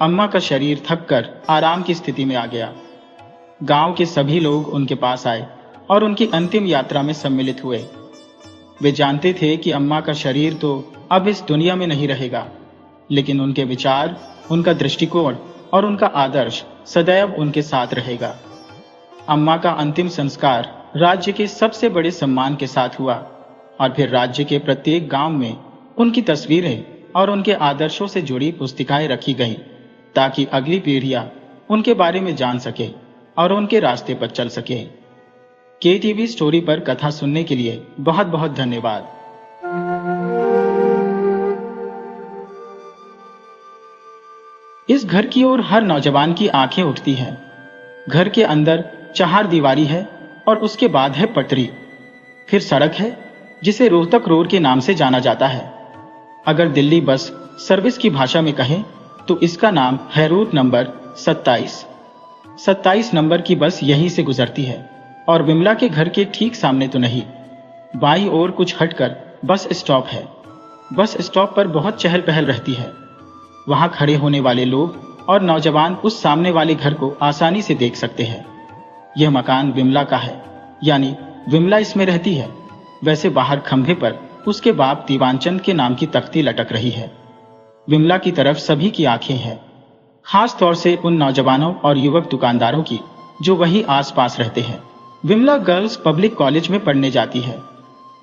अम्मा का शरीर थककर आराम की स्थिति में आ गया। गांव के सभी लोग उनके पास आए और उनकी अंतिम यात्रा में सम्मिलित हुए। वे जानते थे कि अम्मा का शरीर तो अब इस दुनिया में नहीं रहेगा, लेकिन उनके विचार, उनका दृष्टिकोण और उनका आदर्श सदैव उनके साथ रहेगा। अम्मा का अंतिम संस्कार राज्य के सबसे बड़े सम्मान के साथ हुआ और फिर राज्य के प्रत्येक गांव में उनकी तस्वीरें और उनके आदर्शों से जुड़ी पुस्तिकाएं रखी गईं, ताकि अगली पीढ़ियां उनके बारे में जान सके और उनके रास्ते पर चल सके। केटीवी स्टोरी पर कथा सुनने के लिए बहुत बहुत धन्यवाद। इस घर की ओर हर नौजवान की आंखें उठती हैं। घर के अंदर चारदीवारी है और उसके बाद है पटरी, फिर सड़क है जिसे रोहतक रोड के नाम से जाना जाता है। अगर दिल्ली बस सर्विस की भाषा में कहें तो इसका नाम है रूट नंबर 27। 27 नंबर की बस यहीं से गुजरती है और विमला के घर के ठीक सामने तो नहीं, बाईं ओर कुछ हटकर बस स्टॉप है। बस स्टॉप पर बहुत चहल पहल रहती है। वहां खड़े होने वाले लोग और नौजवान उस सामने वाले घर को आसानी से देख सकते हैं। यह मकान विमला का है, यानी विमला इसमें रहती है। वैसे बाहर खंभे पर उसके बाप दीवानचंद के नाम की तख्ती लटक रही है। विमला की तरफ सभी की आंखें हैं, खास तौर से उन नौजवानों और युवक दुकानदारों की जो वहीं आसपास रहते हैं। विमला गर्ल्स पब्लिक कॉलेज में पढ़ने जाती है।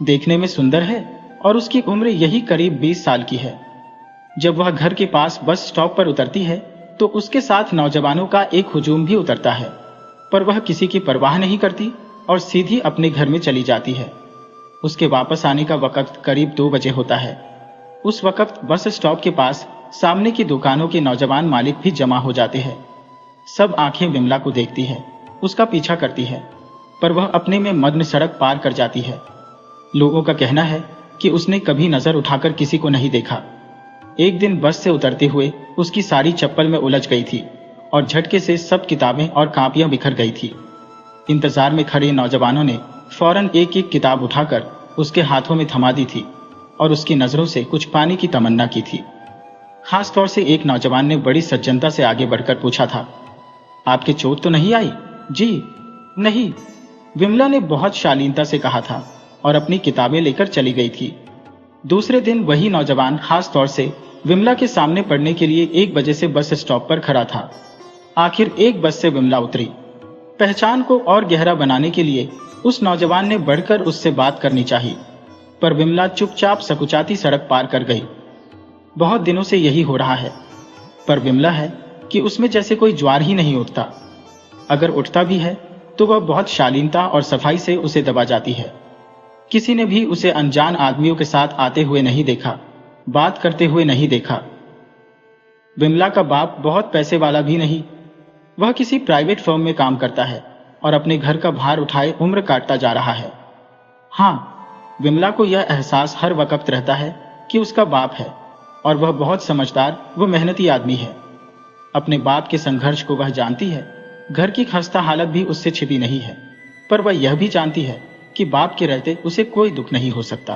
देखने में सुंदर है और उसकी उम्र यही करीब 20 साल की है। जब वह घर के पास बस स्टॉप पर उतरती है तो उसके साथ नौजवानों का एक हुजूम भी उतरता है, पर वह किसी की परवाह नहीं करती और सीधी अपने घर में चली जाती है। उसके वापस आने का वक्त करीब 2 बजे होता है। उस वक्त बस स्टॉप के पास सामने की दुकानों के नौजवान मालिक भी जमा हो जाते हैं। सब आंखें विमला को देखती है, उसका पीछा करती है, पर वह अपने में मग्न सड़क पार कर जाती है। लोगों का कहना है कि उसने कभी नजर उठाकर किसी को नहीं देखा। एक दिन बस से उतरते हुए उसकी सारी चप्पल में उलझ गई थी और झटके से सब किताबें और कापियां बिखर गई थी। इंतजार में खड़े नौजवानों ने फौरन एक एक किताब उठाकर उसके हाथों में थमा दी थी और उसकी नजरों से कुछ पाने की तमन्ना की थी। खास तौर से एक नौजवान ने बड़ी सज्जनता से आगे बढ़कर पूछा था, आपके चोट तो नहीं आई? जी नहीं, विमला ने बहुत शालीनता से कहा था और अपनी किताबें लेकर चली गई थी। दूसरे दिन वही नौजवान खास तौर से विमला के सामने पढ़ने के लिए 1 बजे से बस स्टॉप पर खड़ा था। आखिर एक बस से विमला उतरी। पहचान को और गहरा बनाने के लिए उस नौजवान ने बढ़कर उससे बात करनी चाहिए, पर विमला चुपचाप सकुचाती सड़क पार कर गई। बहुत दिनों से यही हो रहा है, पर विमला है कि उसमें जैसे कोई ज्वार ही नहीं उठता। अगर उठता भी है तो वह बहुत शालीनता और सफाई से उसे दबा जाती है। किसी ने भी उसे अनजान आदमियों के साथ आते हुए नहीं देखा, बात करते हुए नहीं देखा। विमला का बाप बहुत पैसे वाला भी नहीं, वह किसी प्राइवेट फर्म में काम करता है और अपने घर का भार उठाए उम्र काटता जा रहा है। हाँ, विमला को यह एहसास हर वक्त रहता है कि उसका बाप है और वह बहुत समझदार व मेहनती आदमी है। अपने बाप के संघर्ष को वह जानती है। घर की खस्ता हालत भी उससे छिपी नहीं है, पर वह यह भी जानती है कि बाप के रहते उसे कोई दुख नहीं हो सकता।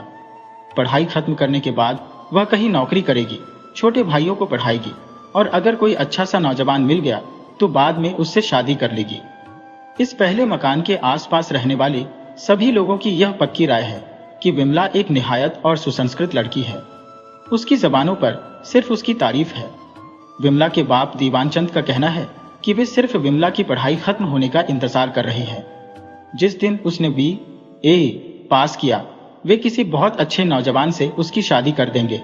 पढ़ाई खत्म करने के बाद वह कहीं नौकरी करेगी, छोटे भाइयों को पढ़ाएगी और अगर कोई अच्छा सा नौजवान मिल गया तो बाद में उससे शादी कर लेगी। इस पहले मकान के आसपास रहने वाले सभी लोगों की यह पक्की राय है कि विमला एक निहायत और सुसंस्कृत लड़की है। उसकी जबानों पर सिर्फ उसकी तारीफ है। विमला के बाप दीवानचंद का कहना है कि वे सिर्फ विमला की पढ़ाई खत्म होने का इंतजार कर रहे हैं। जिस दिन उसने BA पास किया, वे किसी बहुत अच्छे नौजवान से उसकी शादी कर देंगे।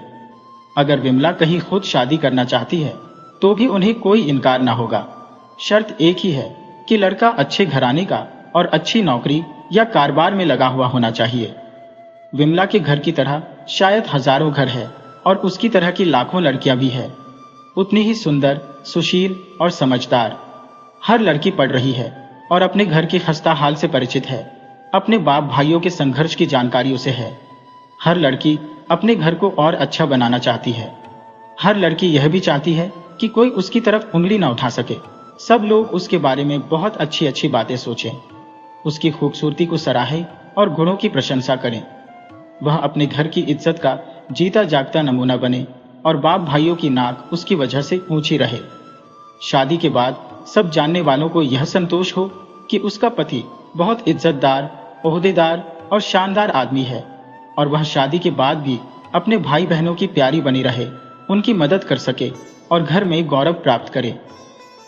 अगर विमला कहीं खुद शादी करना चाहती है तो भी उन्हें कोई इनकार ना होगा। शर्त एक ही है कि लड़का अच्छे घराने का और अच्छी नौकरी या कारोबार में लगा हुआ होना चाहिए। विमला के घर की तरह शायद हजारों घर है और उसकी तरह की लाखों लड़कियां भी है, उतनी ही सुंदर, सुशील और समझदार। हर लड़की पढ़ रही है और अपने घर के खस्ता हाल से परिचित है, अपने बाप भाइयों के संघर्ष की जानकारी उसे है। हर लड़की अपने घर को और अच्छा बनाना चाहती है। हर लड़की यह भी चाहती है कि कोई उसकी तरफ उंगली न उठा सके। सब लोग उसके बारे में बहुत अच्छी अच्छी बातें सोचें, उसकी खूबसूरती को सराहें और गुणों की प्रशंसा करें। वह अपने घर की इज्जत का जीता जागता नमूना बने और बाप भाइयों की नाक उसकी वजह से ऊंची रहे। शादी के बाद सब जानने वालों को यह संतोष हो कि उसका पति बहुत इज्जतदार, ओहदेदार और शानदार आदमी है और वह शादी के बाद भी अपने भाई बहनों की प्यारी बनी रहे, उनकी मदद कर सके और घर में गौरव प्राप्त करे।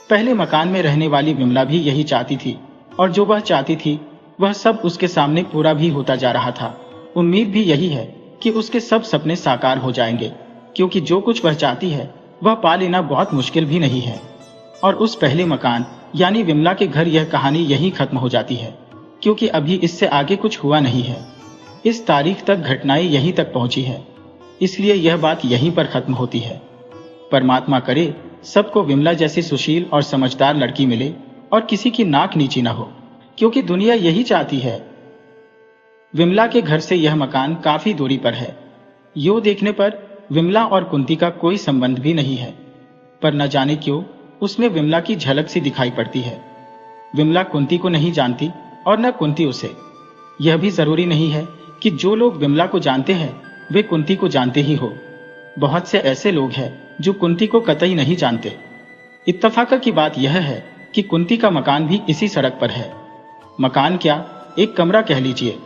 पहले मकान में रहने वाली विमला भी यही चाहती थी और जो वह चाहती थी वह सब उसके सामने पूरा भी होता जा रहा था। उम्मीद भी यही है कि उसके सब सपने साकार हो जाएंगे, क्योंकि जो कुछ वह चाहती है वह पा लेना बहुत मुश्किल भी नहीं है। और उस पहले मकान यानी विमला के घर यह कहानी यहीं खत्म हो जाती है, क्योंकि अभी इससे आगे कुछ हुआ नहीं है। इस तारीख तक घटनाएं यहीं तक पहुंची है, इसलिए यह बात यहीं पर खत्म होती है। परमात्मा करे सबको विमला जैसी सुशील और समझदार लड़की मिले और किसी की नाक नीची न हो, क्योंकि दुनिया यही चाहती है। विमला के घर से यह मकान काफी दूरी पर है। यूं देखने पर विमला और कुंती का कोई संबंध भी नहीं है, पर न जाने क्यों उसमें विमला की झलक सी दिखाई पड़ती है। विमला कुंती को नहीं जानती और न कुंती उसे। यह भी जरूरी नहीं है कि जो लोग विमला को जानते हैं वे कुंती को जानते ही हो। बहुत से ऐसे लोग हैं जो कुंती को कतई नहीं जानते। इत्तफाक की बात यह है कि कुंती का मकान भी इसी सड़क पर है। मकान क्या, एक कमरा कह लीजिए।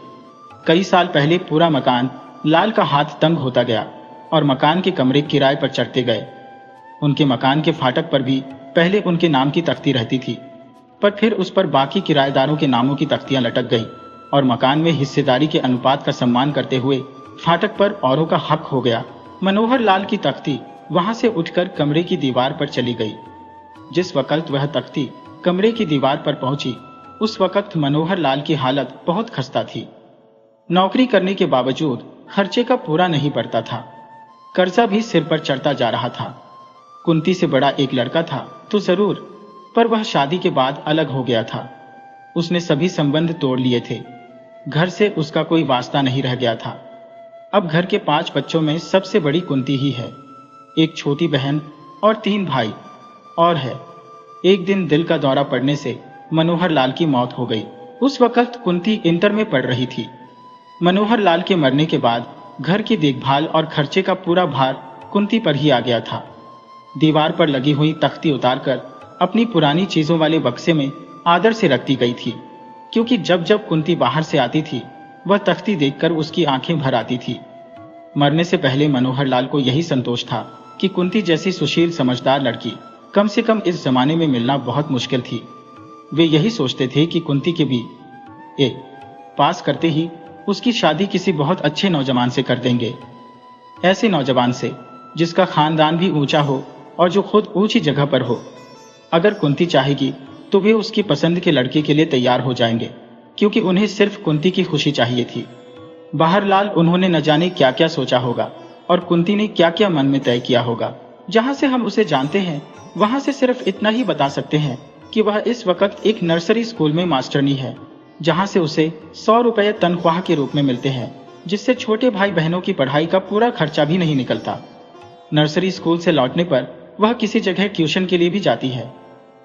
कई साल पहले पूरा मकान लाल का हाथ तंग होता गया और मकान के कमरे किराए पर चढ़ते गए। उनके मकान के फाटक पर भी पहले उनके नाम की तख्ती रहती थी, पर फिर उस पर बाकी किराएदारों के नामों की तख्तियां लटक गई और मकान में हिस्सेदारी के अनुपात का सम्मान करते हुए फाटक पर औरों का हक हो गया। मनोहर लाल की तख्ती वहां से उठकर कमरे की दीवार पर चली गई। जिस वक्त वह तख्ती कमरे की दीवार पर पहुंची, उस वक्त मनोहर लाल की हालत बहुत खस्ता थी। नौकरी करने के बावजूद खर्चे का पूरा नहीं पड़ता था, कर्जा भी सिर पर चढ़ता जा रहा था। कुंती से बड़ा एक लड़का था तो जरूर, पर वह शादी के बाद अलग हो गया था। उसने सभी संबंध तोड़ लिए थे। घर से उसका कोई वास्ता नहीं रह गया था। अब घर के 5 बच्चों में सबसे बड़ी कुंती ही है। एक छोटी बहन और 3 भाई और है। एक दिन दिल का दौरा पड़ने से मनोहर लाल की मौत हो गई। उस वक्त कुंती इंटर में पढ़ रही थी। मनोहर लाल के मरने के बाद घर की देखभाल और खर्चे का पूरा भार कुंती पर ही आ गया था। दीवार पर लगी हुई तख्ती उतारकर अपनी पुरानी चीजों वाले बक्से में आदर से रखती गई थी, क्योंकि जब जब कुंती बाहर से आती थी वह तख्ती देखकर उसकी आंखें भर आती थी। मरने से पहले मनोहर लाल को यही संतोष था कि कुंती जैसी सुशील समझदार लड़की कम से कम इस जमाने में मिलना बहुत मुश्किल थी। वे यही सोचते थे कि कुंती के BA पास करते ही उसकी शादी किसी बहुत अच्छे नौजवान से कर देंगे। ऐसे नौजवान से जिसका खानदान भी ऊंचा हो और जो खुद ऊंची जगह पर हो। अगर कुंती चाहेगी तो वे उसकी पसंद के लड़के के लिए तैयार हो जाएंगे, क्योंकि उन्हें सिर्फ कुंती की खुशी चाहिए थी। बहरहाल उन्होंने न जाने क्या क्या सोचा होगा और कुंती ने क्या क्या मन में तय किया होगा। जहां से हम उसे जानते हैं वहां से सिर्फ इतना ही बता सकते हैं कि वह इस वक्त एक नर्सरी स्कूल में मास्टरनी है, जहां से उसे 100 रुपये तनख्वाह के रूप में मिलते हैं, जिससे छोटे भाई बहनों की पढ़ाई का पूरा खर्चा भी नहीं निकलता। नर्सरी स्कूल से लौटने पर वह किसी जगह ट्यूशन के लिए भी जाती है।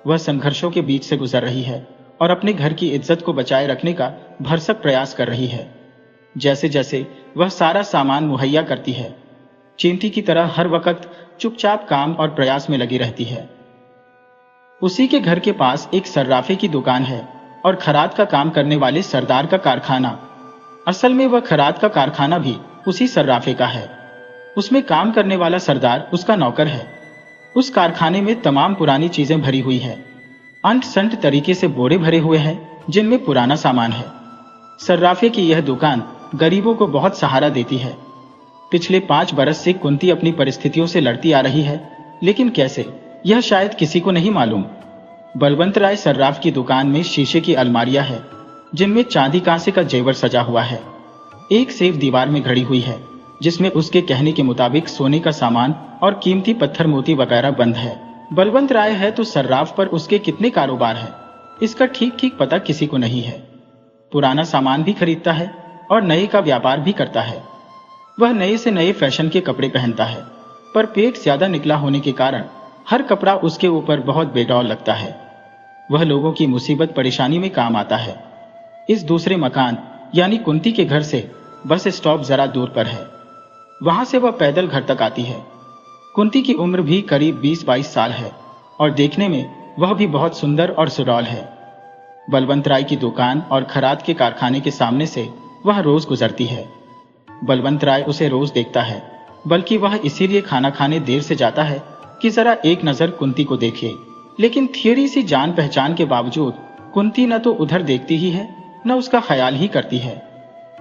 वह संघर्षों के बीच से गुजर रही है और अपने घर की इज्जत को बचाए रखने का भरसक प्रयास कर रही है। जैसे जैसे वह सारा सामान मुहैया करती है, चींटी की तरह हर वक्त चुपचाप काम और प्रयास में लगी रहती है। उसी के घर के पास एक सर्राफे की दुकान है और खराद का काम करने वाले सरदार का कारखाना। असल में वह खराद का कारखाना भी उसी सर्राफे का है। उसमें काम करने वाला सरदार उसका नौकर है। उस कारखाने में तमाम पुरानी चीजें भरी हुई है। अंट संट तरीके से बोरे भरे हुए हैं जिनमें पुराना सामान है। सर्राफे की यह दुकान गरीबों को बहुत सहारा देती है। पिछले 5 बरस से कुंती अपनी परिस्थितियों से लड़ती आ रही है, लेकिन कैसे, यह शायद किसी को नहीं मालूम। बलवंत राय सर्राफ की दुकान में शीशे की अलमारियां है जिनमें चांदी कांसे का जेवर सजा हुआ है। एक सेफ दीवार में घड़ी हुई है जिसमें उसके कहने के मुताबिक सोने का सामान और कीमती पत्थर मोती वगैरह बंद है। बलवंत राय है तो सर्राफ पर उसके कितने कारोबार है इसका ठीक ठीक पता किसी को नहीं है। पुराना सामान भी खरीदता है और नए का व्यापार भी करता है। वह नए से नए फैशन के कपड़े पहनता है, पर पेट ज्यादा निकला होने के कारण हर कपड़ा उसके ऊपर बहुत बेडौल लगता है। वह लोगों की मुसीबत परेशानी में काम आता है। इस दूसरे मकान यानी कुंती के घर से बस स्टॉप जरा दूर पर है। वहां से वह पैदल घर तक आती है। कुंती की उम्र भी करीब 20-22 साल है और देखने में वह भी बहुत सुंदर और सुडौल है। बलवंत राय की दुकान और खराद के कारखाने के सामने से वह रोज गुजरती है। बलवंत राय उसे रोज देखता है, बल्कि वह इसीलिए खाना खाने देर से जाता है कि जरा एक नजर कुंती को देखे। लेकिन थियरी सी जान पहचान के बावजूद कुंती न तो उधर देखती ही है न उसका ख्याल ही करती है।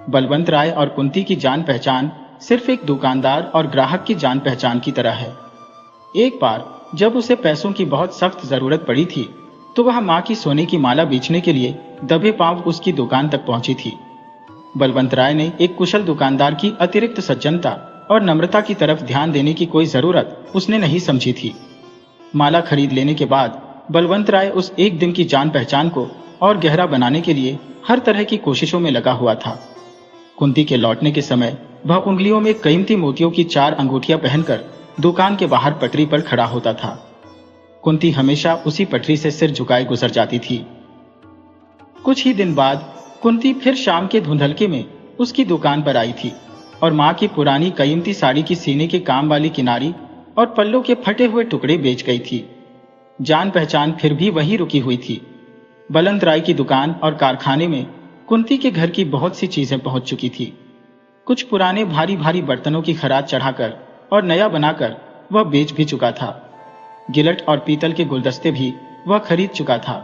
बलवंत राय और कुंती की जान पहचान सिर्फ एक दुकानदार और ग्राहक की जान पहचान की तरह है। एक बार जब उसे पैसों की बहुत सख्त जरूरत पड़ी थी तो वह मां की सोने की माला बेचने के लिए दबे पांव उसकी दुकान तक पहुंची थी। बलवंत राय ने एक कुशल दुकानदार की अतिरिक्त सज्जनता और नम्रता की तरफ ध्यान देने की कोई जरूरत उसने नहीं समझी थी। माला खरीद लेने के बाद बलवंत राय उस एक दिन की जान पहचान को और गहरा बनाने के लिए हर तरह की कोशिशों में लगा हुआ था। कुंती के लौटने के समय वह उंगलियों में कीमती मोतियों की 4 अंगूठियां पहनकर दुकान के बाहर पटरी पर खड़ा होता था। कुंती हमेशा उसी पटरी से सिर झुकाए गुजर जाती थी। कुछ ही दिन बाद कुंती फिर शाम के धुंधलके में उसकी दुकान पर आई थी और मां की पुरानी कीमती साड़ी की सीने के काम वाली किनारी और पल्लों के फटे हुए टुकड़े बेच गई थी। जान पहचान फिर भी वहीं रुकी हुई थी। बलवंत राय की दुकान और कारखाने में कुंती के घर की बहुत सी चीजें पहुंच चुकी थी। कुछ पुराने भारी भारी बर्तनों की खराद चढ़ाकर और नया बनाकर वह बेच भी चुका था। गिलट और पीतल के गुलदस्ते भी वह खरीद चुका था,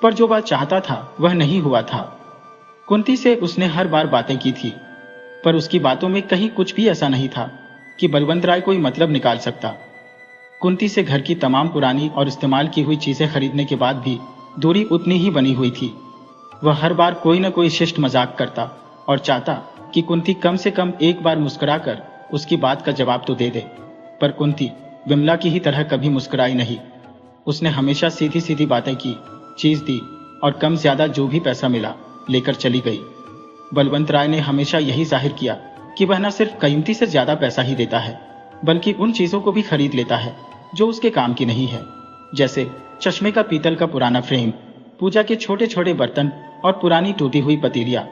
पर जो वह चाहता था वह नहीं हुआ था। कुंती से उसने हर बार बातें की थी, पर उसकी बातों में कहीं कुछ भी ऐसा नहीं था कि बलवंत राय कोई मतलब निकाल सकता। कुंती से घर की तमाम पुरानी और इस्तेमाल की हुई चीजें खरीदने के बाद भी दूरी उतनी ही बनी हुई थी। वह हर बार कोई न कोई शिष्ट मजाक करता और चाहता कि कुंती कम से कम एक बार मुस्कुराकर उसकी बात का जवाब तो दे दे, पर कुंती विमला की ही तरह कभी मुस्कुराई नहीं। उसने हमेशा सीधी सीधी बातें की, चीज दी और कम ज्यादा जो भी पैसा मिला लेकर चली गई। बलवंत राय ने हमेशा यही जाहिर किया कि वह न सिर्फ कीमती से ज्यादा पैसा ही देता है, बल्कि उन चीजों को भी खरीद लेता है जो उसके काम की नहीं है, जैसे चश्मे का पीतल का पुराना फ्रेम, पूजा के छोटे छोटे बर्तन और पुरानी टूटी हुई पतीलियां।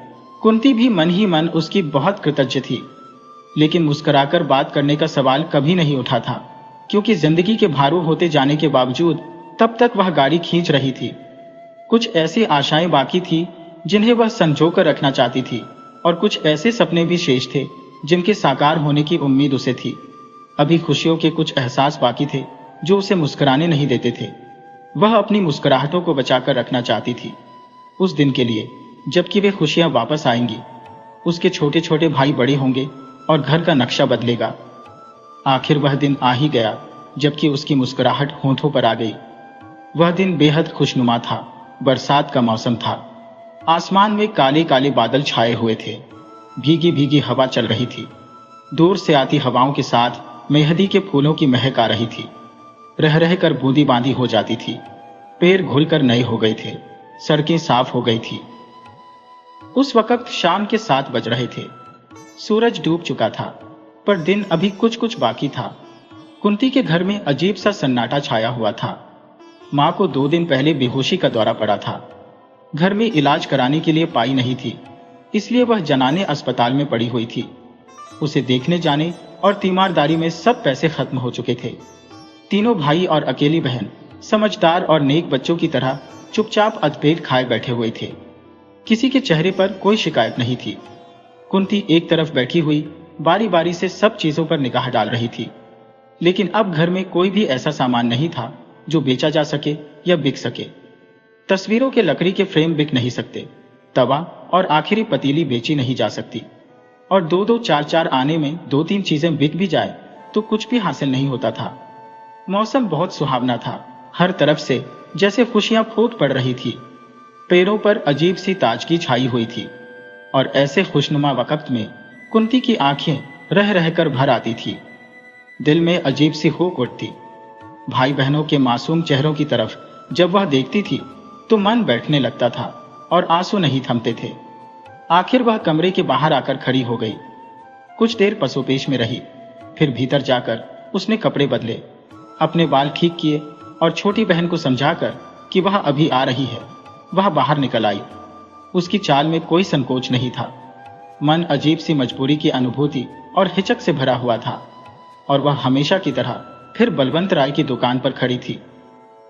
कुंती भी मन ही मन उसकी बहुत कृतज्ञ थी, लेकिन मुस्कुराकर बात करने का सवाल कभी नहीं उठा था, क्योंकि जिंदगी के भारू होते जाने के बावजूद तब तक वह गाड़ी खींच रही थी। कुछ ऐसी आशाएं बाकी थी जिन्हें वह संजो कर रखना चाहती थी, और कुछ ऐसे सपने भी शेष थे जिनके साकार होने की उम्मीद उसे थी। अभी खुशियों के कुछ एहसास बाकी थे जो उसे मुस्कुराने नहीं देते थे। वह अपनी मुस्कुराहटों को बचाकर रखना चाहती थी उस दिन के लिए जबकि वे खुशियां वापस आएंगी। उसके छोटे छोटे भाई बड़े होंगे और घर का नक्शा बदलेगा। आखिर वह दिन आ ही गया जबकि उसकी मुस्कुराहट होठों पर आ गई। वह दिन बेहद खुशनुमा था। बरसात का मौसम था। आसमान में काले काले बादल छाए हुए थे। भीगी भीगी हवा चल रही थी। दूर से आती हवाओं के साथ मेहंदी के फूलों की महक आ रही थी। रह रह कर बूंदी बांदी हो जाती थी। पेड़ घुलकर नए हो गए थे। सड़कें साफ हो गई थी। उस वक्त शाम के 7 बज रहे थे। सूरज डूब चुका था, पर दिन अभी कुछ कुछ बाकी था। कुंती के घर में अजीब सा सन्नाटा छाया हुआ था। मां को 2 दिन पहले बेहोशी का दौरा पड़ा था। घर में इलाज कराने के लिए पाई नहीं थी, इसलिए वह जनाने अस्पताल में पड़ी हुई थी। उसे देखने जाने और तीमारदारी में सब पैसे खत्म हो चुके थे। तीनों भाई और अकेली बहन समझदार और नेक बच्चों की तरह चुपचाप अधपेट खाए बैठे हुए थे। किसी के चेहरे पर कोई शिकायत नहीं थी। कुंती एक तरफ बैठी हुई बारी बारी से सब चीजों पर निगाह डाल रही थी, लेकिन अब घर में कोई भी ऐसा सामान नहीं था जो बेचा जा सके या बिक सके। तस्वीरों के लकड़ी के फ्रेम बिक नहीं सकते, तवा और आखिरी पतीली बेची नहीं जा सकती, और दो दो चार चार आने में दो तीन चीजें बिक भी जाए तो कुछ भी हासिल नहीं होता था। मौसम बहुत सुहावना था, हर तरफ से जैसे खुशियां फूट पड़ रही थी। पैरों पर अजीब सी ताजगी छाई हुई थी, और ऐसे खुशनुमा वक्त में कुंती की आंखें रह रहकर भर आती थी। दिल में अजीब सी हुक उठती। भाई बहनों के मासूम चेहरों की तरफ जब वह देखती थी तो मन बैठने लगता था और आंसू नहीं थमते थे। आखिर वह कमरे के बाहर आकर खड़ी हो गई। कुछ देर पसोपेश में रही, फिर भीतर जाकर उसने कपड़े बदले, अपने बाल ठीक किए और छोटी बहन को समझाकर कि वह अभी आ रही है, वह बाहर निकल आई। उसकी चाल में कोई संकोच नहीं था। मन अजीब सी मजबूरी की अनुभूति और हिचक से भरा हुआ था, और वह हमेशा की तरह फिर बलवंत राय की दुकान पर खड़ी थी।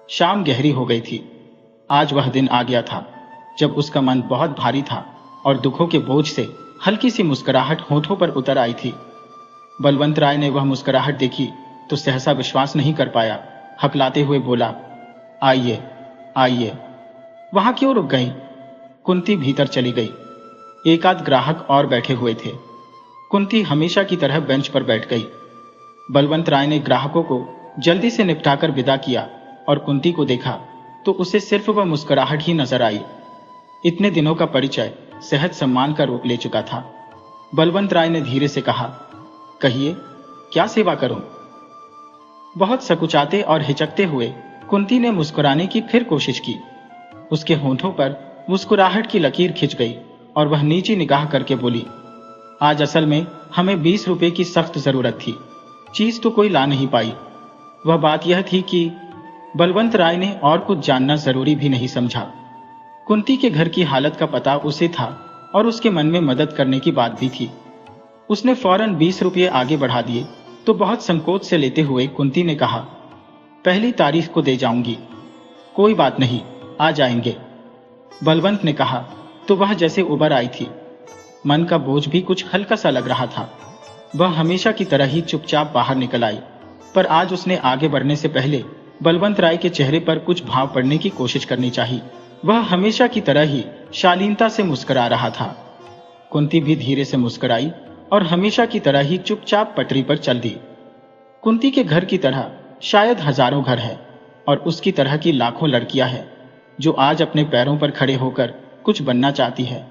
शाम गहरी हो गई थी। आज वह दिन आ गया था जब उसका मन बहुत भारी था और दुखों के बोझ से हल्की सी मुस्कुराहट होठों पर उतर आई थी। बलवंत राय ने वह मुस्कुराहट देखी तो सहसा विश्वास नहीं कर पाया। हकलाते हुए बोला, आइए आइए। वहां क्यों रुक गई? कुंती भीतर चली गई। एक आध ग्राहक और बैठे हुए थे। कुंती हमेशा की तरह बेंच पर बैठ गई। बलवंत राय ने ग्राहकों को जल्दी से निपटाकर विदा किया और कुंती को देखा तो उसे सिर्फ वह मुस्कुराहट ही नजर आई। इतने दिनों का परिचय सहज सम्मान का रूप ले चुका था। बलवंत राय ने धीरे से कहा, कहिए, क्या सेवा करूं? बहुत सकुचाते और हिचकते हुए कुंती ने मुस्कुराने की फिर कोशिश की। उसके होठों पर मुस्कुराहट की लकीर खिंच गई और वह नीची निगाह करके बोली, आज असल में हमें 20 रुपए की सख्त जरूरत थी। चीज तो कोई ला नहीं पाई। वह बात यह थी कि बलवंत राय ने और कुछ जानना जरूरी भी नहीं समझा। कुंती के घर की हालत का पता उसे था और उसके मन में मदद करने की बात भी थी। उसने फौरन 20 रुपये आगे बढ़ा दिए तो बहुत संकोच से लेते हुए कुंती ने कहा, पहली तारीख को दे जाऊंगी। कोई बात नहीं, आ जाएंगे। बलवंत ने कहा तो वह जैसे उबर आई थी। मन का बोझ भी कुछ हल्का सा लग रहा था। वह हमेशा की तरह ही चुपचाप बाहर निकल आई, पर आज उसने आगे बढ़ने से पहले बलवंत राय के चेहरे पर कुछ भाव पड़ने की कोशिश करनी चाहिए। वह हमेशा की तरह ही शालीनता से मुस्कुरा रहा था। कुंती भी धीरे से मुस्कुराई और हमेशा की तरह ही चुपचाप पटरी पर चल दी। कुंती के घर की तरह शायद हजारों घर है और उसकी तरह की लाखों लड़कियां हैं जो आज अपने पैरों पर खड़े होकर कुछ बनना चाहती है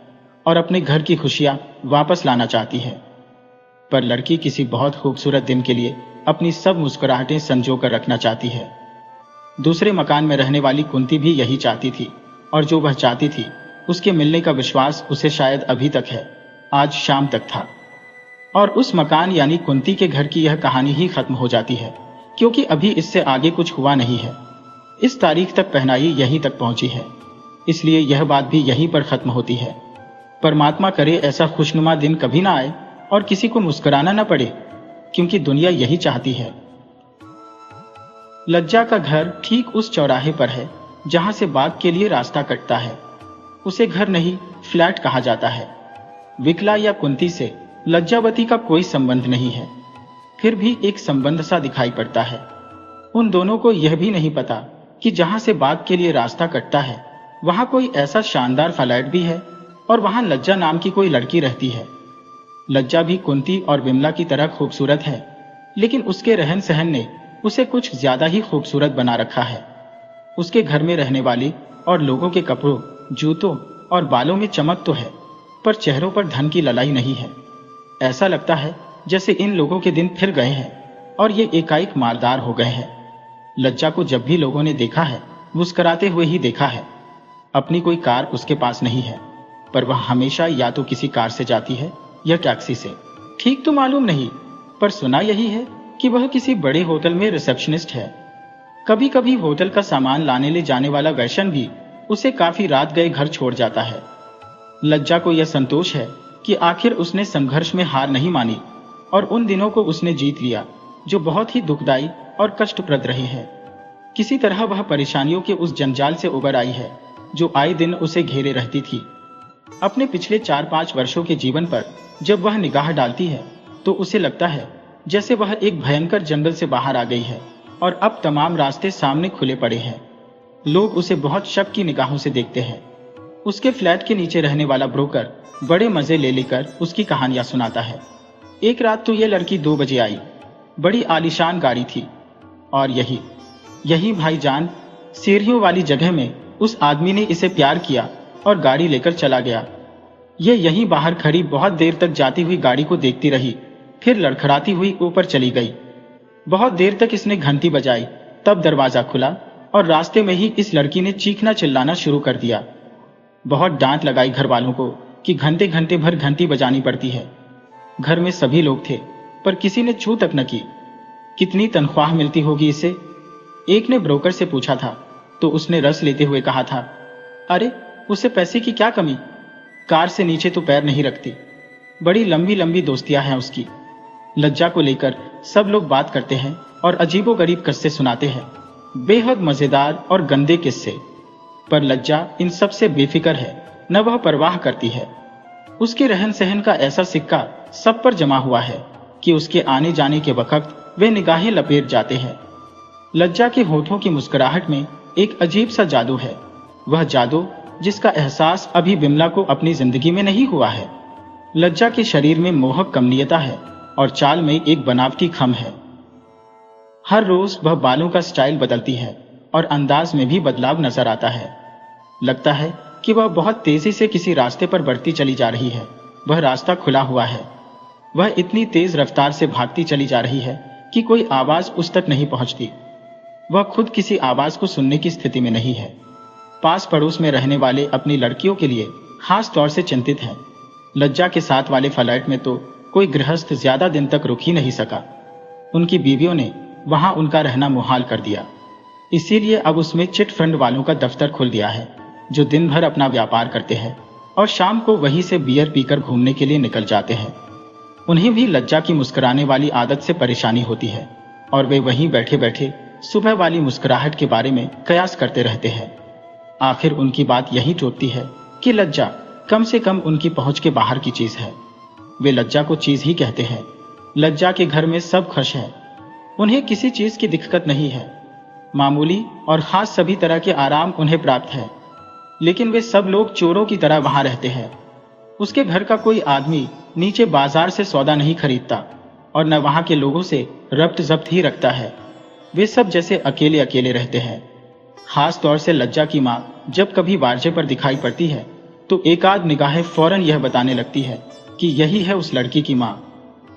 और अपने घर की खुशियां वापस लाना चाहती है। पर लड़की किसी बहुत खूबसूरत दिन के लिए अपनी सब मुस्कुराहटें संजो कर रखना चाहती है। दूसरे मकान में रहने वाली कुंती भी यही चाहती थी, और जो वह चाहती थी उसके मिलने का विश्वास उसे शायद अभी तक है, आज शाम तक था। और उस मकान यानी कुंती के घर की यह कहानी ही खत्म हो जाती है, क्योंकि अभी इससे आगे कुछ हुआ नहीं है। इस तारीख तक पहनाई यहीं तक पहुंची है, इसलिए यह बात भी यहीं पर खत्म होती है। परमात्मा करे ऐसा खुशनुमा दिन कभी ना आए और किसी को मुस्कुराना न पड़े, क्योंकि दुनिया यही चाहती है। लज्जा का घर ठीक उस चौराहे पर है जहां से बाग के लिए रास्ता कटता है। उसे घर नहीं, फ्लैट कहा जाता है। विकला या कुंती से लज्जावती का कोई संबंध नहीं है, फिर भी एक संबंध सा दिखाई पड़ता है। उन दोनों को यह भी नहीं पता कि जहां से बाग के लिए रास्ता कटता है वहां कोई ऐसा शानदार फ्लैट भी है और वहां लज्जा नाम की कोई लड़की रहती है। लज्जा भी कुंती और विमला की तरह खूबसूरत है, लेकिन उसके रहन सहन ने उसे कुछ ज्यादा ही खूबसूरत बना रखा है। उसके घर में रहने वाली और लोगों के कपड़ों, जूतों और बालों में चमक तो है, पर चेहरों पर धन की ललाई नहीं है। ऐसा लगता है जैसे इन लोगों के दिन फिर गए हैं और ये एकाएक मालदार हो गए हैं। लज्जा को जब भी लोगों ने देखा है मुस्कुराते हुए ही देखा है। अपनी कोई कार उसके पास नहीं है, पर वह हमेशा या तो किसी कार से जाती है या टैक्सी से। ठीक तो मालूम नहीं, पर सुना यही है कि वह किसी बड़े होटल में रिसेप्शनिस्ट है। कभी कभी होटल का सामान लाने ले जाने वाला वैशन भी उसे काफी रात गए घर छोड़ जाता है। लज्जा को यह संतोष है कि आखिर उसने संघर्ष में हार नहीं मानी और उन दिनों को उसने जीत लिया जो बहुत ही दुखदाई और कष्टप्रद रहे हैं। किसी तरह वह परेशानियों के उस जंजाल से उबर आई है जो आए दिन उसे घेरे रहती थी। अपने पिछले 4-5 वर्षों के जीवन पर जब वह निगाह डालती है तो उसे लगता है जैसे वह एक भयंकर जंगल से बाहर आ गई है और अब तमाम रास्ते सामने खुले पड़े हैं। लोग उसे बहुत शक की निगाहों से देखते हैं। उसके फ्लैट के नीचे रहने वाला ब्रोकर बड़े मजे ले लेकर उसकी कहानियां सुनाता है। एक रात तो यह लड़की 2 बजे आई, बड़ी आलीशान गाड़ी थी, और यही भाईजान सीढ़ियों वाली जगह में उस आदमी ने इसे प्यार किया और गाड़ी लेकर चला गया। ये यहीं बाहर खड़ी बहुत देर तक जाती हुई गाड़ी को देखती रही, फिर लड़खड़ाती हुई ऊपर चली गई। बहुत देर तक इसने घंटी बजाई, तब दरवाजा खुला और रास्ते में ही इस लड़की ने चीखना चिल्लाना शुरू कर दिया। बहुत डांट लगाई घर वालों को कि घंटे घंटे भर घंटी बजानी पड़ती है। घर में सभी लोग थे पर किसी ने छू तक न की। कितनी तनख्वाह मिलती होगी इसे? एक ने ब्रोकर से पूछा था तो उसने रस लेते हुए कहा था, अरे उसे पैसे की क्या कमी, कार से नीचे तो पैर नहीं रखती। बड़ी लंबी लंबी दोस्तियां हैं उसकी। लज्जा को लेकर सब लोग बात करते हैं और अजीबोगरीब किस्से सुनाते हैं, बेहद मजेदार और गंदे किस्से। पर लज्जा इन सब से बेफिक्र है, न वह परवाह करती है। उसके रहन सहन का ऐसा सिक्का सब पर जमा हुआ है कि उसके आने जाने के वक्त वे निगाहें लपेट जाते हैं। लज्जा के होठों की मुस्कुराहट में एक अजीब सा जादू है, वह जादू जिसका एहसास अभी बिमला को अपनी जिंदगी में नहीं हुआ है। लज्जा के शरीर में मोहक कमनीयता है और चाल में एक बनावटी खम है। हर रोज वह बालों का स्टाइल बदलती है और अंदाज में भी बदलाव नजर आता है। लगता है कि वह बहुत तेजी से किसी रास्ते पर बढ़ती चली जा रही है। वह रास्ता खुला हुआ है। वह इतनी तेज रफ्तार से भागती चली जा रही है कि कोई आवाज उस तक नहीं पहुंचती। वह खुद किसी आवाज को सुनने की स्थिति में नहीं है। पास पड़ोस में रहने वाले अपनी लड़कियों के लिए खास तौर से चिंतित हैं। लज्जा के साथ वाले फ्लैट में तो कोई गृहस्थ ज्यादा दिन तक रुक ही नहीं सका। उनकी बीवियों ने वहां उनका रहना मुहाल कर दिया। इसीलिए अब उसमें चिट फंड वालों का दफ्तर खुल दिया है जो दिन भर अपना व्यापार करते हैं और शाम को वहीं से बियर पीकर घूमने के लिए निकल जाते हैं। उन्हें भी लज्जा की मुस्कुराने वाली आदत से परेशानी होती है और वे वहीं बैठे बैठे सुबह वाली मुस्कुराहट के बारे में कयास करते रहते हैं। आखिर उनकी बात यही टूटती है कि लज्जा कम से कम उनकी पहुंच के बाहर की चीज है। वे लज्जा को चीज ही कहते हैं। लज्जा के घर में सब खुश है, उन्हें किसी चीज की दिक्कत नहीं है। मामूली और खास सभी तरह के आराम उन्हें प्राप्त है, लेकिन वे सब लोग चोरों की तरह वहां रहते हैं। उसके घर का कोई आदमी नीचे बाजार से सौदा नहीं खरीदता और न वहां के लोगों से रब्त जब्त ही रखता है। वे सब जैसे अकेले अकेले रहते हैं। खास तौर से लज्जा की माँ जब कभी वारजे पर दिखाई पड़ती है तो एक आध निगाहें फौरन यह बताने लगती है कि यही है उस लड़की की माँ।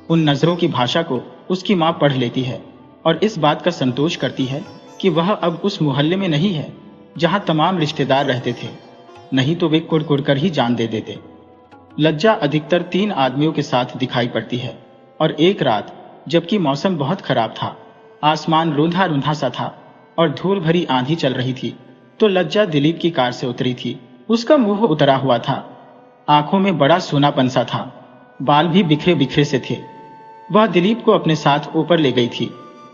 उन नजरों की भाषा को उसकी माँ पढ़ लेती है और इस बात का संतोष करती है कि वह अब उस मोहल्ले में नहीं है जहां तमाम रिश्तेदार रहते थे, नहीं तो वे कुड़ कर ही जान दे देते। लज्जा अधिकतर 3 आदमियों के साथ दिखाई पड़ती है और एक रात जबकि मौसम बहुत खराब था, आसमान रूंधा रूंधा सा था और धूल भरी आंधी चल रही थी, तो लज्जा दिलीप की कार से उतरी थी। उसका मुंह उतरा हुआ था, आंखों में बड़ा सूनापन सा था, बाल भी बिखरे बिखरे से थे। वह दिलीप को अपने साथ ऊपर ले गई थी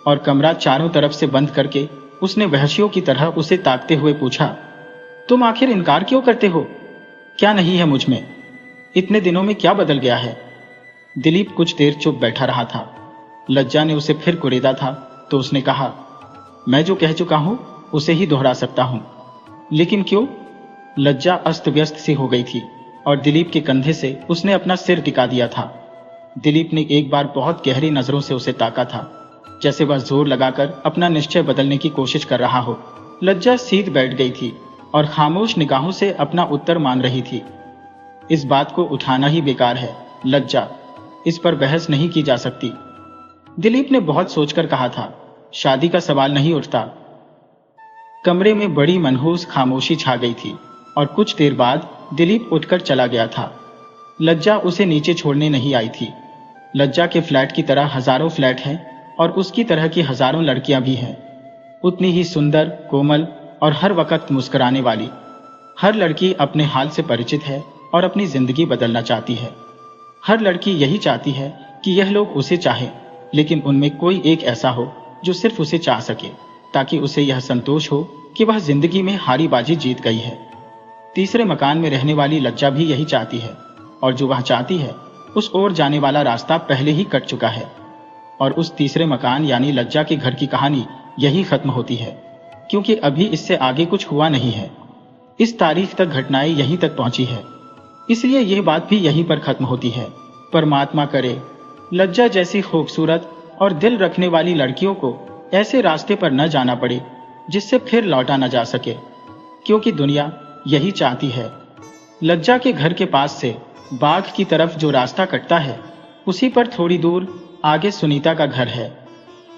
और कमरा चारों तरफ से बंद करके उसने वहशियों की तरह उसे ताकते हुए पूछा, तुम आखिर इनकार क्यों करते हो? क्या नहीं है मुझ में? इतने दिनों में क्या बदल गया है? दिलीप कुछ देर चुप बैठा रहा था। लज्जा ने उसे फिर कुरेदा था तो उसने कहा, मैं जो कह चुका हूं उसे ही दोहरा सकता हूं। लेकिन क्यों? लज्जा अस्त व्यस्त सी हो गई थी और दिलीप के कंधे से उसने अपना सिर टिका दिया था। दिलीप ने एक बार बहुत गहरी नजरों से उसे ताका था, जैसे वह जोर लगाकर अपना निश्चय बदलने की कोशिश कर रहा हो। लज्जा सीध बैठ गई थी और खामोश निगाहों से अपना उत्तर मान रही थी। इस बात को उठाना ही बेकार है लज्जा, इस पर बहस नहीं की जा सकती। दिलीप ने बहुत सोचकर कहा था, शादी का सवाल नहीं उठता। कमरे में बड़ी मनहूस खामोशी छा गई थी और कुछ देर बाद दिलीप उठकर चला गया था। लज्जा उसे नीचे छोड़ने नहीं आई थी। लज्जा के फ्लैट की तरह हजारों फ्लैट हैं और उसकी तरह की हजारों लड़कियां भी हैं, उतनी ही सुंदर, कोमल और हर वक्त मुस्कुराने वाली। हर लड़की अपने हाल से परिचित है और अपनी जिंदगी बदलना चाहती है। हर लड़की यही चाहती है कि यह लोग उसे चाहें, लेकिन उनमें कोई एक ऐसा हो जो सिर्फ उसे चाह सके, ताकि उसे यह संतोष हो कि वह जिंदगी में हारी बाजी जीत गई है। तीसरे मकान में रहने वाली लज्जा भी यही चाहती है, और जो वह चाहती है उस ओर जाने वाला रास्ता पहले ही कट चुका है। और उस तीसरे मकान यानी लज्जा के घर की कहानी यही खत्म होती है, क्योंकि अभी इससे आगे कुछ हुआ नहीं है। इस तारीख तक घटनाएं यहीं तक पहुंची है, इसलिए यह बात भी यहीं पर खत्म होती है। परमात्मा करे लज्जा जैसी खूबसूरत और दिल रखने वाली लड़कियों को ऐसे रास्ते पर न जाना पड़े जिससे फिर लौटा न जा सके, क्योंकि दुनिया यही चाहती है। लज्जा के घर के पास से बाग की तरफ जो रास्ता कटता है, उसी पर थोड़ी दूर आगे सुनीता का घर है।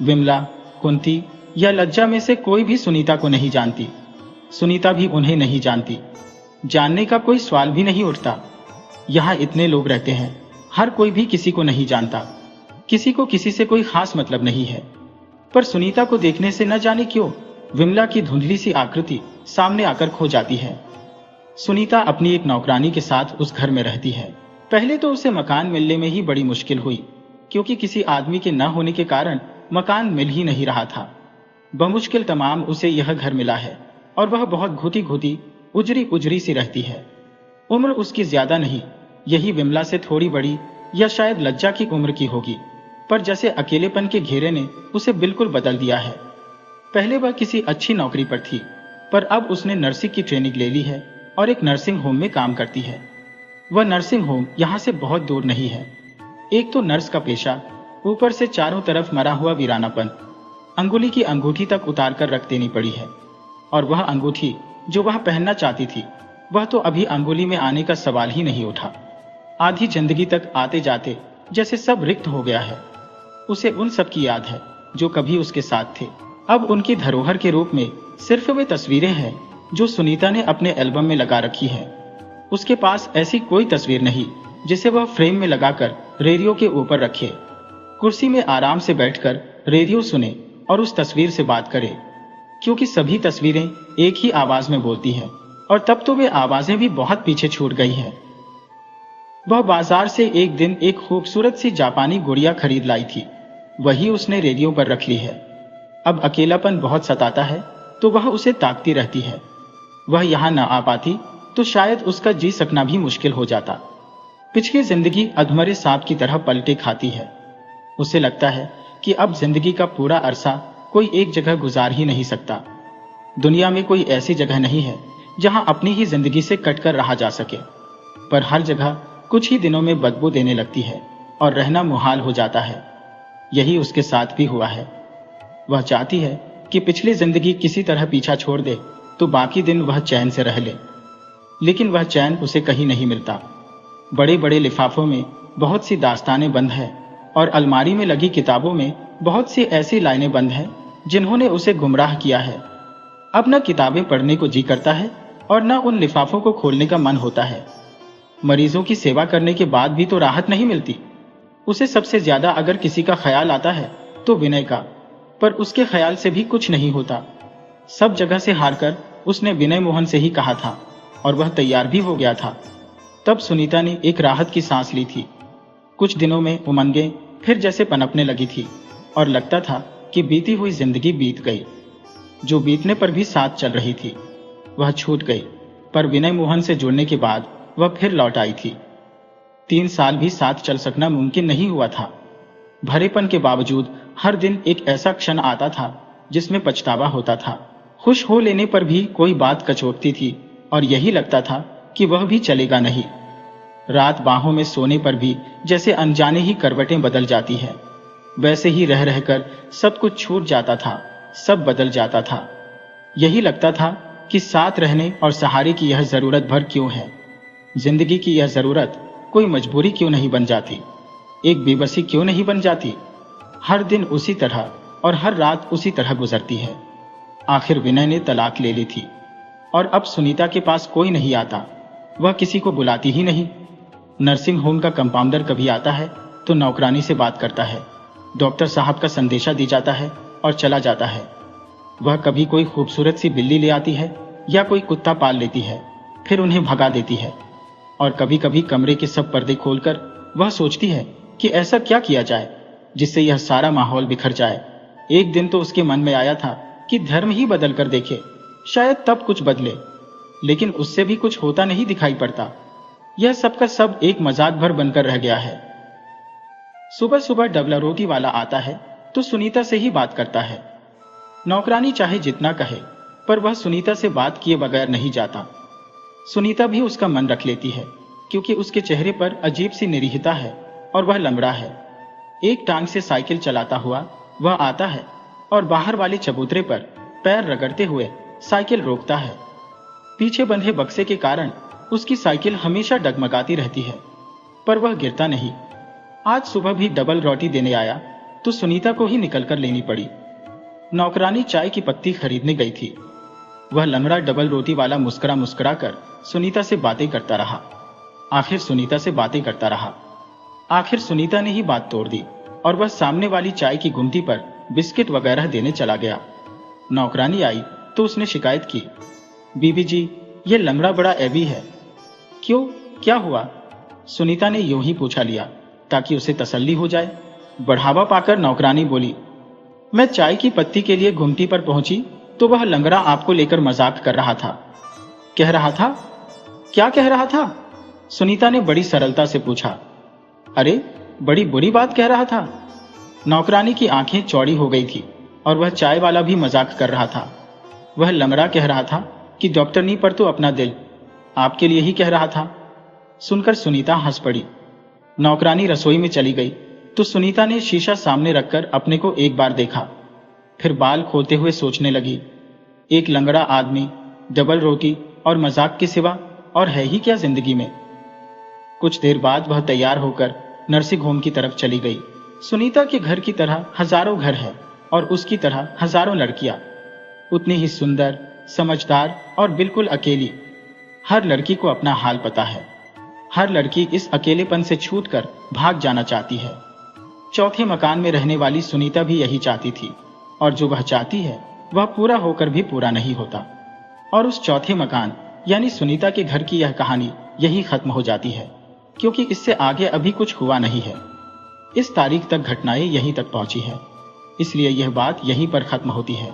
विमला, कुंती या लज्जा में से कोई भी सुनीता को नहीं जानती, सुनीता भी उन्हें नहीं जानती। जानने का कोई सवाल भी नहीं उठता। यहाँ इतने लोग रहते हैं, हर कोई भी किसी को नहीं जानता, किसी को किसी से कोई खास मतलब नहीं है। पर सुनीता को देखने से न जाने क्यों विमला की धुंधली सी आकृति सामने आकर खो जाती है। सुनीता अपनी एक नौकरानी के साथ उस घर में रहती है। पहले तो उसे मकान मिलने में ही बड़ी मुश्किल हुई, क्योंकि किसी आदमी के न होने के कारण मकान मिल ही नहीं रहा था। बमुश्किल तमाम उसे यह घर मिला है, और वह बहुत घुटी घुटी उजरी उजरी सी रहती है। उम्र उसकी ज्यादा नहीं, यही विमला से थोड़ी बड़ी या शायद लज्जा की उम्र की होगी, पर जैसे अकेलेपन के घेरे ने उसे बिल्कुल बदल दिया है। पहले वह किसी अच्छी नौकरी पर थी, पर अब उसने नर्सिंग की ट्रेनिंग ले ली है और एक नर्सिंग होम में काम करती है। वह नर्सिंग होम यहाँ से बहुत दूर नहीं है। एक तो नर्स का पेशा, ऊपर से चारों तरफ मरा हुआ वीरानापन, अंगुली की अंगूठी तक उतार कर रख देनी पड़ी है। और वह अंगूठी जो वह पहनना चाहती थी, वह तो अभी अंगुली में आने का सवाल ही नहीं उठा। आधी जिंदगी तक आते जाते जैसे सब रिक्त हो गया है। उसे उन सब की याद है जो कभी उसके साथ थे। अब उनकी धरोहर के रूप में सिर्फ वे तस्वीरें हैं जो सुनीता ने अपने एल्बम में लगा रखी है। उसके पास ऐसी कोई तस्वीर नहीं जिसे वह फ्रेम में लगाकर रेडियो के ऊपर रखे, कुर्सी में आराम से बैठकर रेडियो सुने और उस तस्वीर से बात करे, क्योंकि सभी तस्वीरें एक ही आवाज में बोलती हैं, और तब तो वे आवाजें भी बहुत पीछे छूट गई हैं। वह बाजार से एक दिन एक खूबसूरत सी जापानी गुड़िया खरीद लाई थी, वही उसने रेडियो पर रख ली है। अब अकेलापन बहुत सताता है तो वह उसे ताकती रहती है। वह यहाँ न आ पाती तो शायद उसका जी सकना भी मुश्किल हो जाता। पिछली जिंदगी अधमरे सांप की तरह पलटे खाती है। उसे लगता है कि अब जिंदगी का पूरा अरसा कोई एक जगह गुजार ही नहीं सकता। दुनिया में कोई ऐसी जगह नहीं है जहां अपनी ही जिंदगी से कटकर रहा जा सके, पर हर जगह कुछ ही दिनों में बदबू देने लगती है और रहना मुहाल हो जाता है। यही उसके साथ भी हुआ है। वह चाहती है कि पिछली जिंदगी किसी तरह पीछा छोड़ दे तो बाकी दिन वह चैन से रह ले, लेकिन वह चैन उसे कहीं नहीं मिलता। बड़े बड़े लिफाफों में बहुत सी दास्तानें बंद है और अलमारी में लगी किताबों में बहुत सी ऐसी लाइनें बंद हैं जिन्होंने उसे गुमराह किया है। अब न किताबें पढ़ने को जी करता है और न उन लिफाफों को खोलने का मन होता है। मरीजों की सेवा करने के बाद भी तो राहत नहीं मिलती। उसे सबसे ज्यादा अगर किसी का ख्याल आता है तो विनय का, पर उसके ख्याल से भी कुछ नहीं होता। सब जगह से हारकर उसने विनय मोहन से ही कहा था और वह तैयार भी हो गया था। तब सुनीता ने एक राहत की सांस ली थी। कुछ दिनों में उमंगें फिर जैसे पनपने लगी थी और लगता था कि बीती हुई जिंदगी बीत गई। जो बीतने पर भी साथ चल रही थी वह छूट गई, पर विनय मोहन से जुड़ने के बाद वह फिर लौट आई थी। 3 साल भी साथ चल सकना मुमकिन नहीं हुआ था। भरेपन के बावजूद हर दिन एक ऐसा क्षण आता था जिसमें पछतावा होता था। खुश हो लेने पर भी कोई बात कचोटती थी और यही लगता था कि वह भी चलेगा नहीं। रात बाहों में सोने पर भी जैसे अनजाने ही करवटें बदल जाती है, वैसे ही रह रहकर सब कुछ छूट जाता था, सब बदल जाता था। यही लगता था कि साथ रहने और सहारे की यह जरूरत भर क्यों है। जिंदगी की यह जरूरत कोई मजबूरी क्यों नहीं बन जाती, एक बेबसी क्यों नहीं बन जाती। हर दिन उसी तरह और हर रात उसी तरह गुजरती है। आखिर विनय ने तलाक ले ली थी और अब सुनीता के पास कोई नहीं आता, वह किसी को बुलाती ही नहीं। नर्सिंग होम का कंपाउंडर कभी आता है तो नौकरानी से बात करता है, डॉक्टर साहब का संदेशा दी जाता है और चला जाता है। वह कभी कोई खूबसूरत सी बिल्ली ले आती है या कोई कुत्ता पाल लेती है, फिर उन्हें भगा देती है। और कभी कभी कमरे के सब पर्दे खोलकर वह सोचती है कि ऐसा क्या किया जाए जिससे यह सारा माहौल बिखर जाए। एक दिन तो उसके मन में आया था कि धर्म ही बदल कर देखे, शायद तब कुछ बदले, लेकिन उससे भी कुछ होता नहीं दिखाई पड़ता। यह सब का सब एक मजाक भर बनकर रह गया है। सुबह सुबह डबला रोटी वाला आता है तो सुनीता से ही बात करता है। नौकरानी चाहे जितना कहे, पर वह सुनीता से बात किए बगैर नहीं जाता। सुनीता भी उसका मन रख लेती है, क्योंकि उसके चेहरे पर अजीब सी निरीहता है और वह लंगड़ा है। एक टांग से साइकिल चलाता हुआ वह आता है और बाहर वाले चबूतरे पर पैर रगड़ते हुए साइकिल रोकता है। पीछे बंधे बक्से के कारण उसकी साइकिल हमेशा डगमगाती रहती है, पर वह गिरता नहीं। आज सुबह भी डबल रोटी देने आया तो सुनीता को ही निकलकर लेनी पड़ी। नौकरानी चाय की पत्ती खरीदने गई थी। वह लंगड़ा डबल रोटी वाला मुस्कुरा मुस्कुरा कर सुनीता से बातें करता रहा। आखिर सुनीता ने ही बात तोड़ दी और वह सामने वाली चाय की गुमटी पर बिस्किट वगैरह देने चला गया। नौकरानी आई तो उसने शिकायत की, बीबी जी, ये लंगड़ा बड़ा ऐबी है। क्यों, क्या हुआ? सुनीता ने यूं ही पूछा लिया ताकि उसे तसल्ली हो जाए। बढ़ावा पाकर नौकरानी बोली, मैं चाय की पत्ती के लिए घुमटी पर पहुंची तो वह लंगड़ा आपको लेकर मजाक कर रहा था। कह रहा था? क्या कह रहा था? सुनीता ने बड़ी सरलता से पूछा। अरे, बड़ी बुरी बात कह रहा था। नौकरानी की आंखें चौड़ी हो गई थी और वह चाय वाला भी मजाक कर रहा था। वह लंगड़ा कह रहा था कि डॉक्टरनी पर तो अपना दिल, आपके लिए ही कह रहा था। सुनकर सुनीता हंस पड़ी। नौकरानी रसोई में चली गई तो सुनीता ने शीशा सामने रखकर अपने को एक बार देखा, फिर बाल खोलते हुए सोचने लगी, एक लंगड़ा आदमी, डबल रोटी और मजाक के सिवा और है ही क्या जिंदगी में। कुछ देर बाद वह तैयार होकर नर्सिंग होम की तरफ चली गई। सुनीता के घर की तरह हजारों घर है और उसकी तरह हजारों लड़कियां, उतनी ही सुंदर, समझदार और बिल्कुल अकेली। हर लड़की को अपना हाल पता है। हर लड़की इस अकेलेपन से छूटकर भाग जाना चाहती है। चौथे मकान में रहने वाली सुनीता भी यही चाहती थी, और जो वह चाहती है वह पूरा होकर भी पूरा नहीं होता। और उस चौथे मकान यानी सुनीता के घर की यह कहानी यही खत्म हो जाती है, क्योंकि इससे आगे अभी कुछ हुआ नहीं है। इस तारीख तक घटनाएं यहीं तक पहुंची है, इसलिए यह बात यहीं पर खत्म होती है।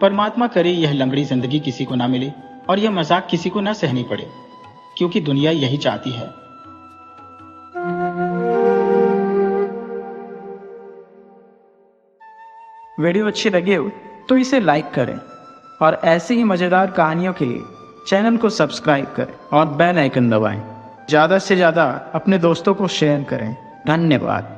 परमात्मा करे यह लंगड़ी जिंदगी किसी को ना मिले और यह मजाक किसी को ना सहनी पड़े, क्योंकि दुनिया यही चाहती है। वीडियो अच्छी लगी हो तो इसे लाइक करें और ऐसी ही मजेदार कहानियों के लिए चैनल को सब्सक्राइब करें और बेल आइकन दबाएं। ज़्यादा से ज़्यादा अपने दोस्तों को शेयर करें। धन्यवाद।